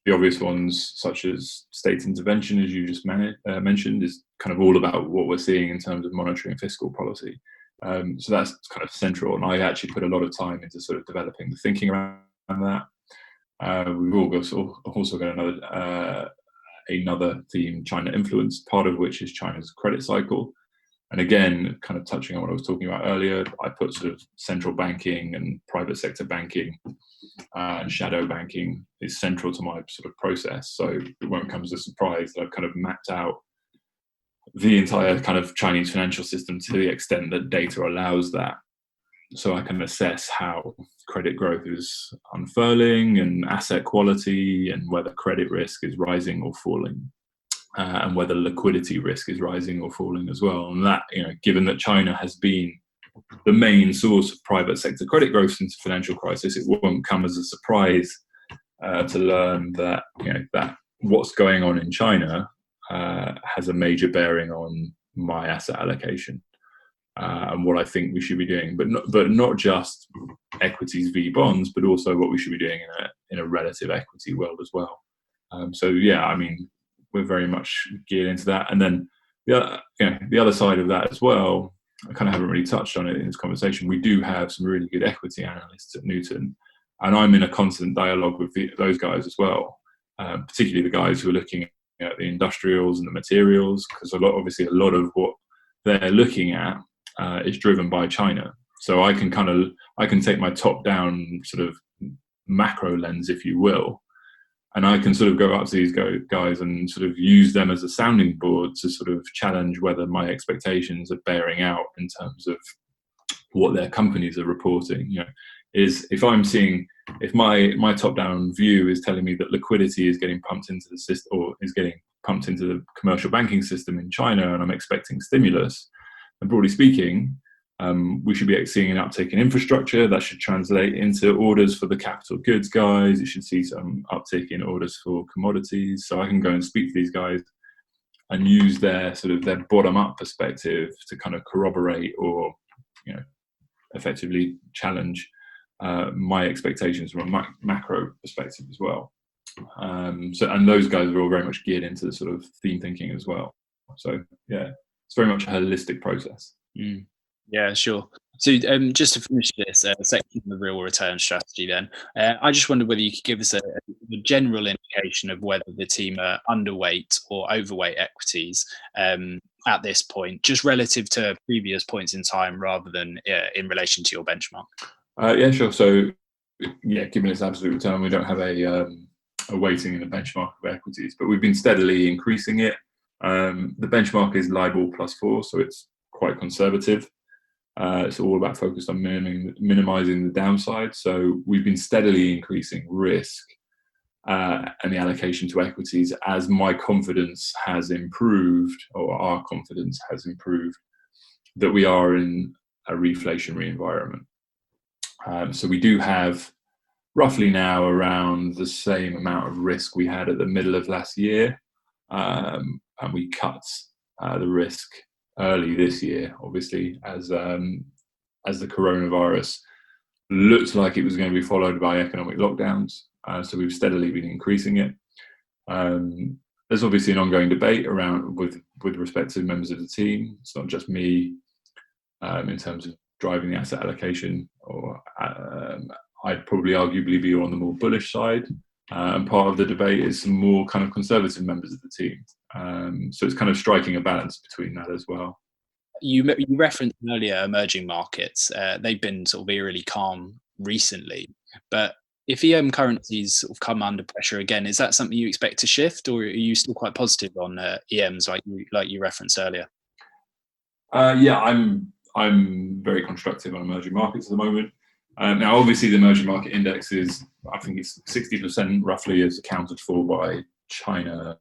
The obvious ones, such as state intervention, as you just mentioned, is kind of all about what we're seeing in terms of monetary and fiscal policy. So that's kind of central, and I actually put a lot of time into sort of developing the thinking around that. We've also got another theme, China influence, part of which is China's credit cycle. And again, kind of touching on what I was talking about earlier, I put sort of central banking and private sector banking and shadow banking is central to my sort of process. So it won't come as a surprise that I've kind of mapped out the entire kind of Chinese financial system to the extent that data allows that. So I can assess how credit growth is unfurling and asset quality, and whether credit risk is rising or falling, and whether liquidity risk is rising or falling as well. And that, given that China has been the main source of private sector credit growth since the financial crisis, it won't come as a surprise to learn that that what's going on in China has a major bearing on my asset allocation and what I think we should be doing, but not just equities v bonds, but also what we should be doing in a relative equity world as well. So yeah, I mean, we're very much geared into that. And then the other side of that as well, I kind of haven't really touched on it in this conversation. We do have some really good equity analysts at Newton, and I'm in a constant dialogue with those guys as well, particularly the guys who are looking at the industrials and the materials, because obviously a lot of what they're looking at is driven by China. So I can take my top-down sort of macro lens, if you will, and I can sort of go up to these guys and sort of use them as a sounding board to sort of challenge whether my expectations are bearing out in terms of what their companies are reporting. Is if my top-down view is telling me that liquidity is getting pumped into the system, or is getting pumped into the commercial banking system in China, and I'm expecting stimulus, and broadly speaking, we should be seeing an uptick in infrastructure that should translate into orders for the capital goods guys. You should see some uptick in orders for commodities. So I can go and speak to these guys and use their bottom-up perspective to kind of corroborate or effectively challenge my expectations from a macro perspective as well. And those guys are all very much geared into the sort of theme thinking as well. So yeah, it's very much a holistic process. Yeah, sure. So just to finish this section of the real return strategy then, I just wondered whether you could give us a general indication of whether the team are underweight or overweight equities at this point, just relative to previous points in time rather than in relation to your benchmark. Yeah, sure. So yeah, given its absolute return, we don't have a weighting in the benchmark of equities, but we've been steadily increasing it. The benchmark is LIBOR +4, so it's quite conservative. It's all about focused on minimizing the downside. So we've been steadily increasing risk and the allocation to equities as my confidence has improved, or our confidence has improved, that we are in a reflationary environment. So we do have roughly now around the same amount of risk we had at the middle of last year, and we cut the risk early this year, obviously, as the coronavirus looked like it was going to be followed by economic lockdowns. So we've steadily been increasing it. There's obviously an ongoing debate around with respect to members of the team. It's not just me in terms of driving the asset allocation, or I'd probably arguably be on the more bullish side. And part of the debate is some more kind of conservative members of the team. So it's kind of striking a balance between that as well. You referenced earlier emerging markets. They've been sort of eerily calm recently, but if EM currencies sort of come under pressure again, is that something you expect to shift, or are you still quite positive on EMs like you referenced earlier? Yeah, I'm very constructive on emerging markets at the moment. Now, obviously, the emerging market index is, I think it's 60% roughly is accounted for by China,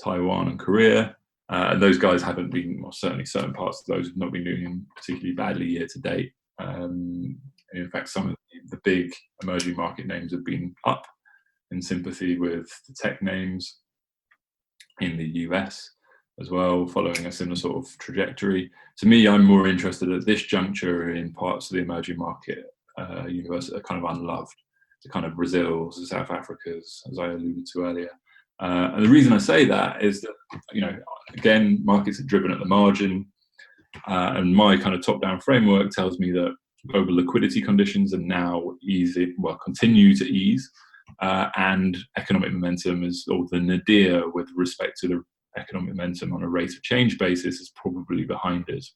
Taiwan, and Korea. And those guys haven't been, or certainly certain parts of those have not been doing particularly badly year to date. In fact, some of the big emerging market names have been up in sympathy with the tech names in the US as well, following a similar sort of trajectory. To me, I'm more interested at this juncture in parts of the emerging market universe that are kind of unloved, the kind of Brazils, the South Africas, as I alluded to earlier. And the reason I say that is that, again, markets are driven at the margin, and my kind of top-down framework tells me that global liquidity conditions are now continue to ease, and economic momentum or the nadir with respect to the economic momentum on a rate of change basis is probably behind us.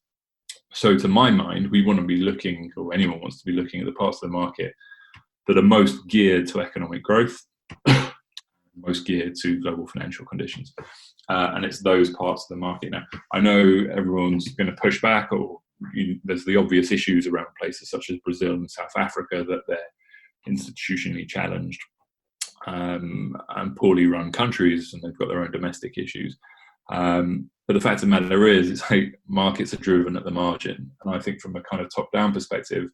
So to my mind, we want to be looking, or anyone wants to be looking, at the parts of the market that are most geared to economic growth. most geared to global financial conditions. And it's those parts of the market. Now, I know everyone's going to push back, or there's the obvious issues around places such as Brazil and South Africa, that they're institutionally challenged and poorly run countries, and they've got their own domestic issues. But the fact of the matter is, it's like markets are driven at the margin. And I think from a kind of top-down perspective,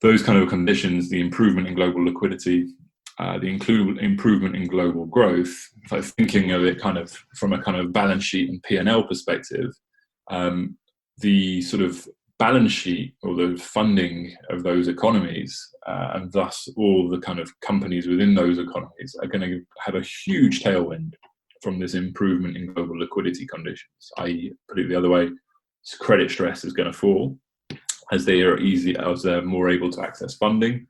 those kind of conditions, the improvement in global liquidity, the improvement in global growth, so thinking of it kind of from a kind of balance sheet and P&L perspective, the sort of balance sheet or the funding of those economies, and thus all the kind of companies within those economies, are going to have a huge tailwind from this improvement in global liquidity conditions. I.e., put it the other way, credit stress is going to fall as they're more able to access funding.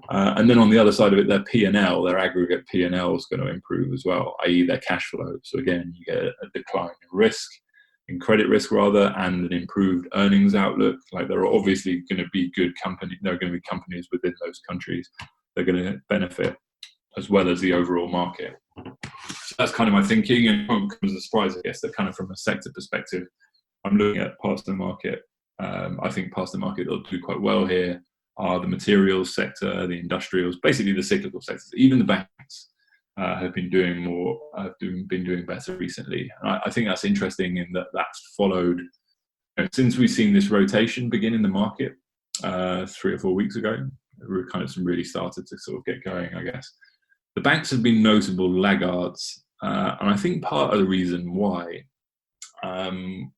And then on the other side of it, their P&L, their aggregate P&L is going to improve as well, i.e. their cash flow. So again, you get a decline in risk, in credit risk rather, and an improved earnings outlook. Like, there are obviously going to be there are going to be companies within those countries that are going to benefit, as well as the overall market. So that's kind of my thinking, and it won't come as a surprise, I guess, that kind of from a sector perspective, I'm looking at parts of the market. I think parts of the market that will do quite well here are the materials sector, the industrials, basically the cyclical sectors. Even the banks have been doing better recently. And I think that's interesting in that that's followed, since we've seen this rotation begin in the market 3 or 4 weeks ago, we kind of really started to sort of get going, I guess. The banks have been notable laggards, and I think part of the reason why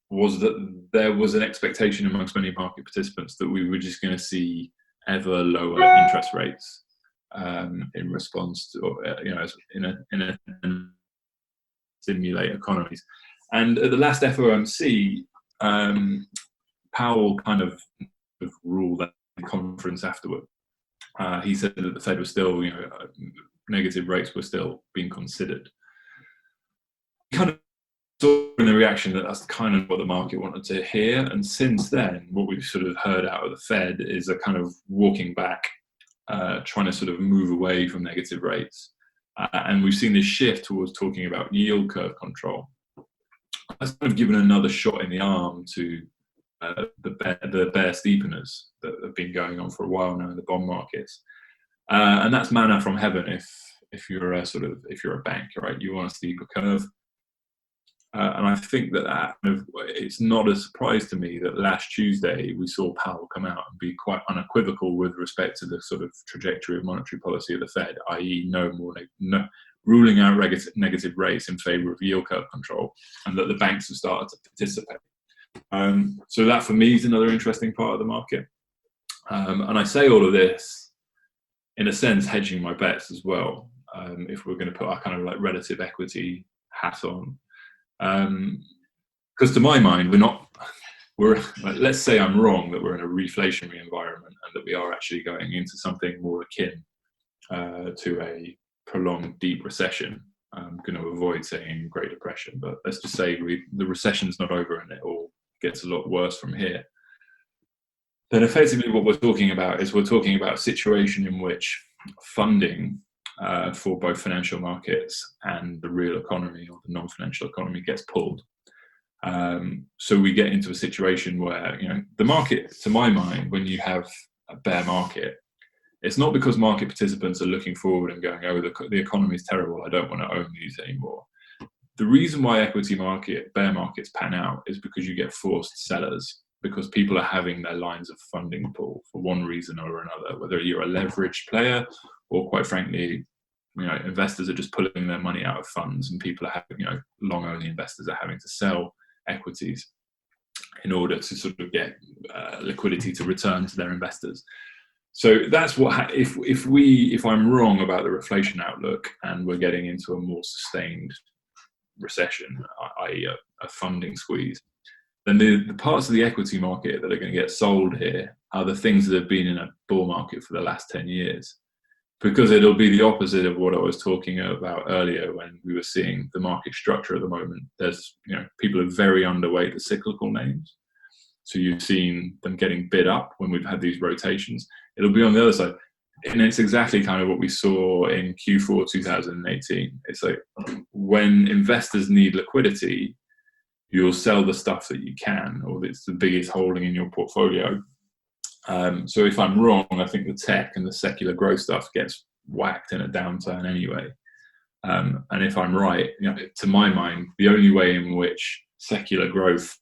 was that there was an expectation amongst many market participants that we were just going to see ever lower interest rates in response to, in a stimulate economies. And at the last FOMC, Powell kind of ruled that conference afterward. He said that the Fed was still, negative rates were still being considered. Kind of saw in the reaction that that's kind of what the market wanted to hear. And since then, what we've sort of heard out of the Fed is a kind of walking back, trying to sort of move away from negative rates. And we've seen this shift towards talking about yield curve control. That's kind of given another shot in the arm to the bear steepeners that have been going on for a while now in the bond markets. And that's manna from heaven if you're a bank, right? You want a steeper curve. And I think that it's not a surprise to me that last Tuesday we saw Powell come out and be quite unequivocal with respect to the sort of trajectory of monetary policy of the Fed, i.e. ruling out negative rates in favour of yield curve control, and that the banks have started to participate. So that for me is another interesting part of the market. And I say all of this, in a sense, hedging my bets as well, if we're going to put our kind of like relative equity hat on. Because to my mind, let's say I'm wrong, that we're in a reflationary environment and that we are actually going into something more akin to a prolonged deep recession. I'm going to avoid saying Great Depression, but let's just say the recession's not over and it all gets a lot worse from here. Then effectively what we're talking about a situation in which funding for both financial markets and the real economy or the non-financial economy gets pulled. So we get into a situation where, the market, to my mind, when you have a bear market, it's not because market participants are looking forward and going, oh, the economy is terrible, I don't want to own these anymore. The reason why bear markets pan out is because you get forced sellers, because people are having their lines of funding pull for one reason or another, whether you're a leveraged player or, quite frankly, investors are just pulling their money out of funds, and people are having, long-only investors are having to sell equities in order to sort of get liquidity to return to their investors. So that's what, if I'm wrong about the reflation outlook and we're getting into a more sustained recession, i.e. a funding squeeze, then the parts of the equity market that are going to get sold here are the things that have been in a bull market for the last 10 years. Because it'll be the opposite of what I was talking about earlier when we were seeing the market structure at the moment. There's, people are very underweight the cyclical names. So you've seen them getting bid up when we've had these rotations. It'll be on the other side. and it's exactly kind of what we saw in Q4 2018. It's like when investors need liquidity, you'll sell the stuff that you can, or it's the biggest holding in your portfolio. So if I'm wrong, I think the tech and the secular growth stuff gets whacked in a downturn anyway. And if I'm right, to my mind, the only way in which secular growth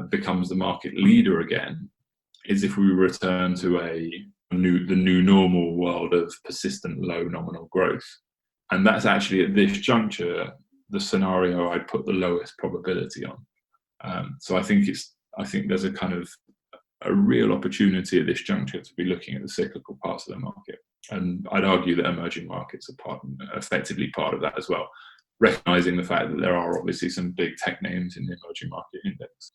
becomes the market leader again is if we return to the new normal world of persistent low nominal growth. And that's actually at this juncture the scenario I'd put the lowest probability on. So I think there's a kind of a real opportunity at this juncture to be looking at the cyclical parts of the market. And I'd argue that emerging markets are effectively part of that as well, recognizing the fact that there are obviously some big tech names in the emerging market index.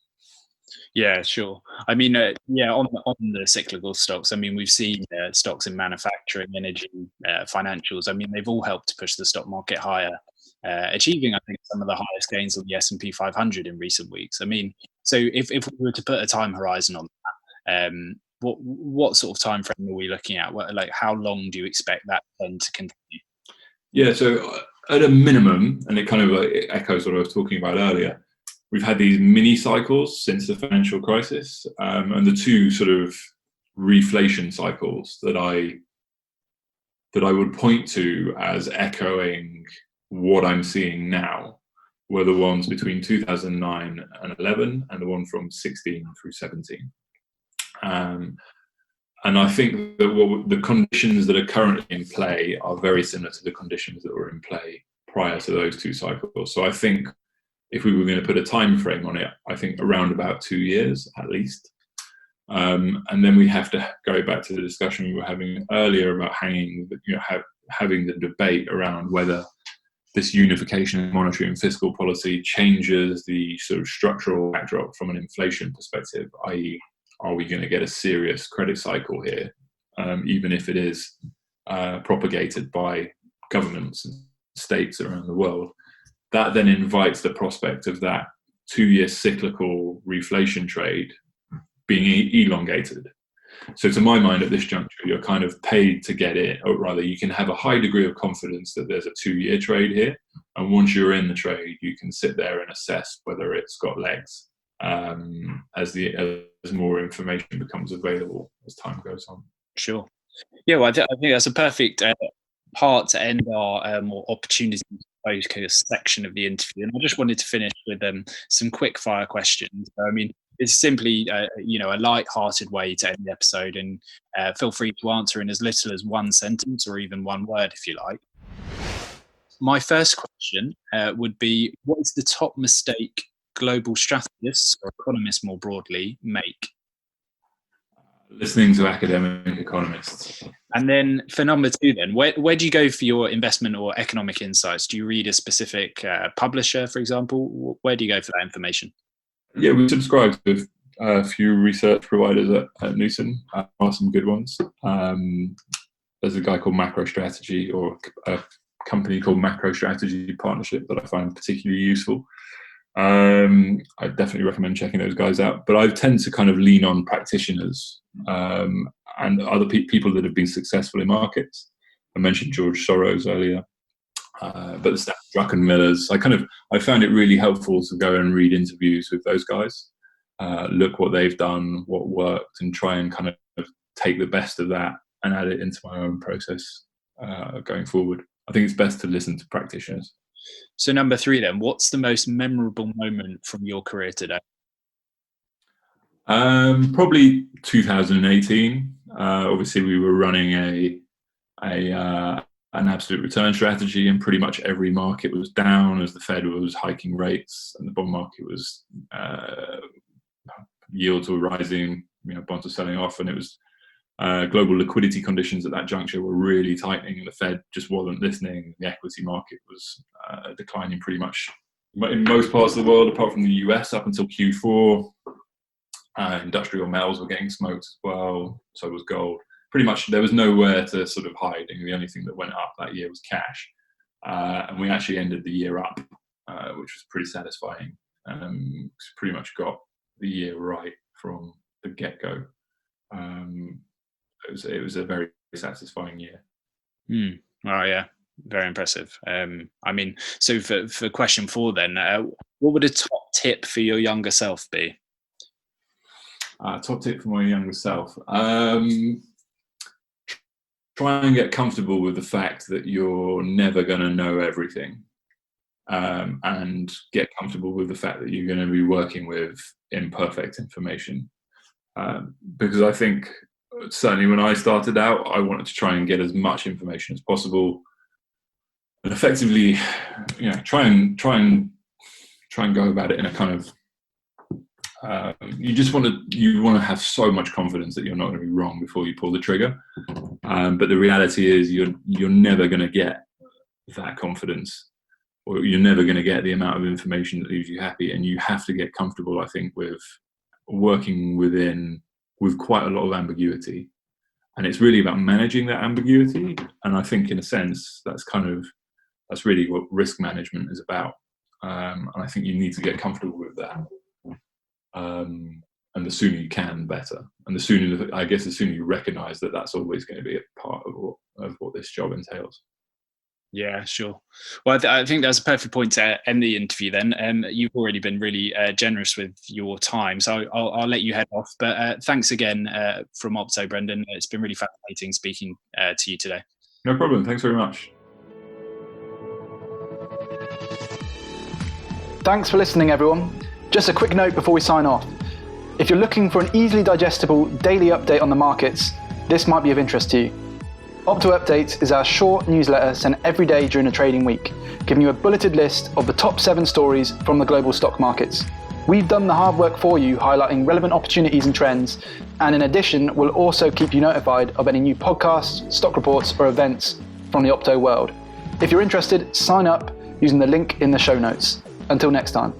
Yeah, sure. I mean, on the cyclical stocks, I mean, we've seen stocks in manufacturing, energy, financials. I mean, they've all helped to push the stock market higher, achieving, I think, some of the highest gains on the S&P 500 in recent weeks. I mean, so if we were to put a time horizon on that, what sort of time frame are we looking at? Like, how long do you expect that trend to continue? Yeah, so at a minimum, and it kind of echoes what I was talking about earlier, we've had these mini cycles since the financial crisis, and the two sort of reflation cycles that I would point to as echoing what I'm seeing now were the ones between 2009 and 11 and the one from 16 through 17. And I think that the conditions that are currently in play are very similar to the conditions that were in play prior to those two cycles. So I think if we were going to put a time frame on it, I think around about 2 years at least. And then we have to go back to the discussion we were having earlier about having the debate around whether this unification of monetary and fiscal policy changes the sort of structural backdrop from an inflation perspective, i.e., are we going to get a serious credit cycle here, even if it is propagated by governments and states around the world? That then invites the prospect of that 2-year cyclical reflation trade being elongated. So to my mind, at this juncture, you're kind of paid to get in, or rather you can have a high degree of confidence that there's a 2-year trade here. And once you're in the trade, you can sit there and assess whether it's got legs as more information becomes available as time goes on. Sure. Yeah, well, I think that's a perfect part to end our more opportunity focus section of the interview. And I just wanted to finish with some quick fire questions. I mean, it's simply a light-hearted way to end the episode, and feel free to answer in as little as one sentence or even one word if you like. My first question would be, what is the top mistake global strategists or economists more broadly make? Listening to academic economists. And then for number 2 then, where do you go for your investment or economic insights? Do you read a specific publisher, for example? Where do you go for that information? Yeah, we subscribe to a few research providers at Newton. Are some good ones. There's a guy called MacroStrategy, or a company called MacroStrategy Partnership that I find particularly useful. I definitely recommend checking those guys out. But I tend to kind of lean on practitioners and other people that have been successful in markets. I mentioned George Soros earlier, but the Stanford Druckenmillers. I found it really helpful to go and read interviews with those guys, look what they've done, what worked, and try and kind of take the best of that and add it into my own process going forward. I think it's best to listen to practitioners. So number 3 then, what's the most memorable moment from your career today? Probably 2018. Obviously, we were running an absolute return strategy, and pretty much every market was down as the Fed was hiking rates, and the bond market was yields were rising. Bonds were selling off, and it was global liquidity conditions at that juncture were really tightening, and the Fed just wasn't listening. The equity market was declining pretty much in most parts of the world, apart from the US, up until Q4. Industrial metals were getting smoked as well, so was gold. Pretty much there was nowhere to sort of hide. The only thing that went up that year was cash. And we actually ended the year up, which was pretty satisfying. Pretty much got the year right from the get-go. it was a very satisfying year. Oh yeah, very impressive. So for question 4 then, what would a top tip for your younger self be? Top tip for my younger self: try and get comfortable with the fact that you're never going to know everything, and get comfortable with the fact that you're going to be working with imperfect information. Because I think certainly when I started out, I wanted to try and get as much information as possible, and effectively, try and go about it in a kind of you want to have so much confidence that you're not going to be wrong before you pull the trigger. But the reality is you're never going to get that confidence, or you're never going to get the amount of information that leaves you happy. And you have to get comfortable, I think, with working with quite a lot of ambiguity. And it's really about managing that ambiguity. And I think in a sense, that's really what risk management is about. And I think you need to get comfortable with that. And the sooner you can, the better. And the sooner you recognise that that's always going to be a part of what this job entails. Yeah, sure. Well, I think that's a perfect point to end the interview then. You've already been really generous with your time, so I'll let you head off. But thanks again from Opto, Brendan. It's been really fascinating speaking to you today. No problem. Thanks very much. Thanks for listening, everyone. Just a quick note before we sign off. If you're looking for an easily digestible daily update on the markets, this might be of interest to you. Opto Updates is our short newsletter sent every day during a trading week, giving you a bulleted list of the top 7 stories from the global stock markets. We've done the hard work for you, highlighting relevant opportunities and trends, and in addition, we'll also keep you notified of any new podcasts, stock reports, or events from the Opto world. If you're interested, sign up using the link in the show notes. Until next time.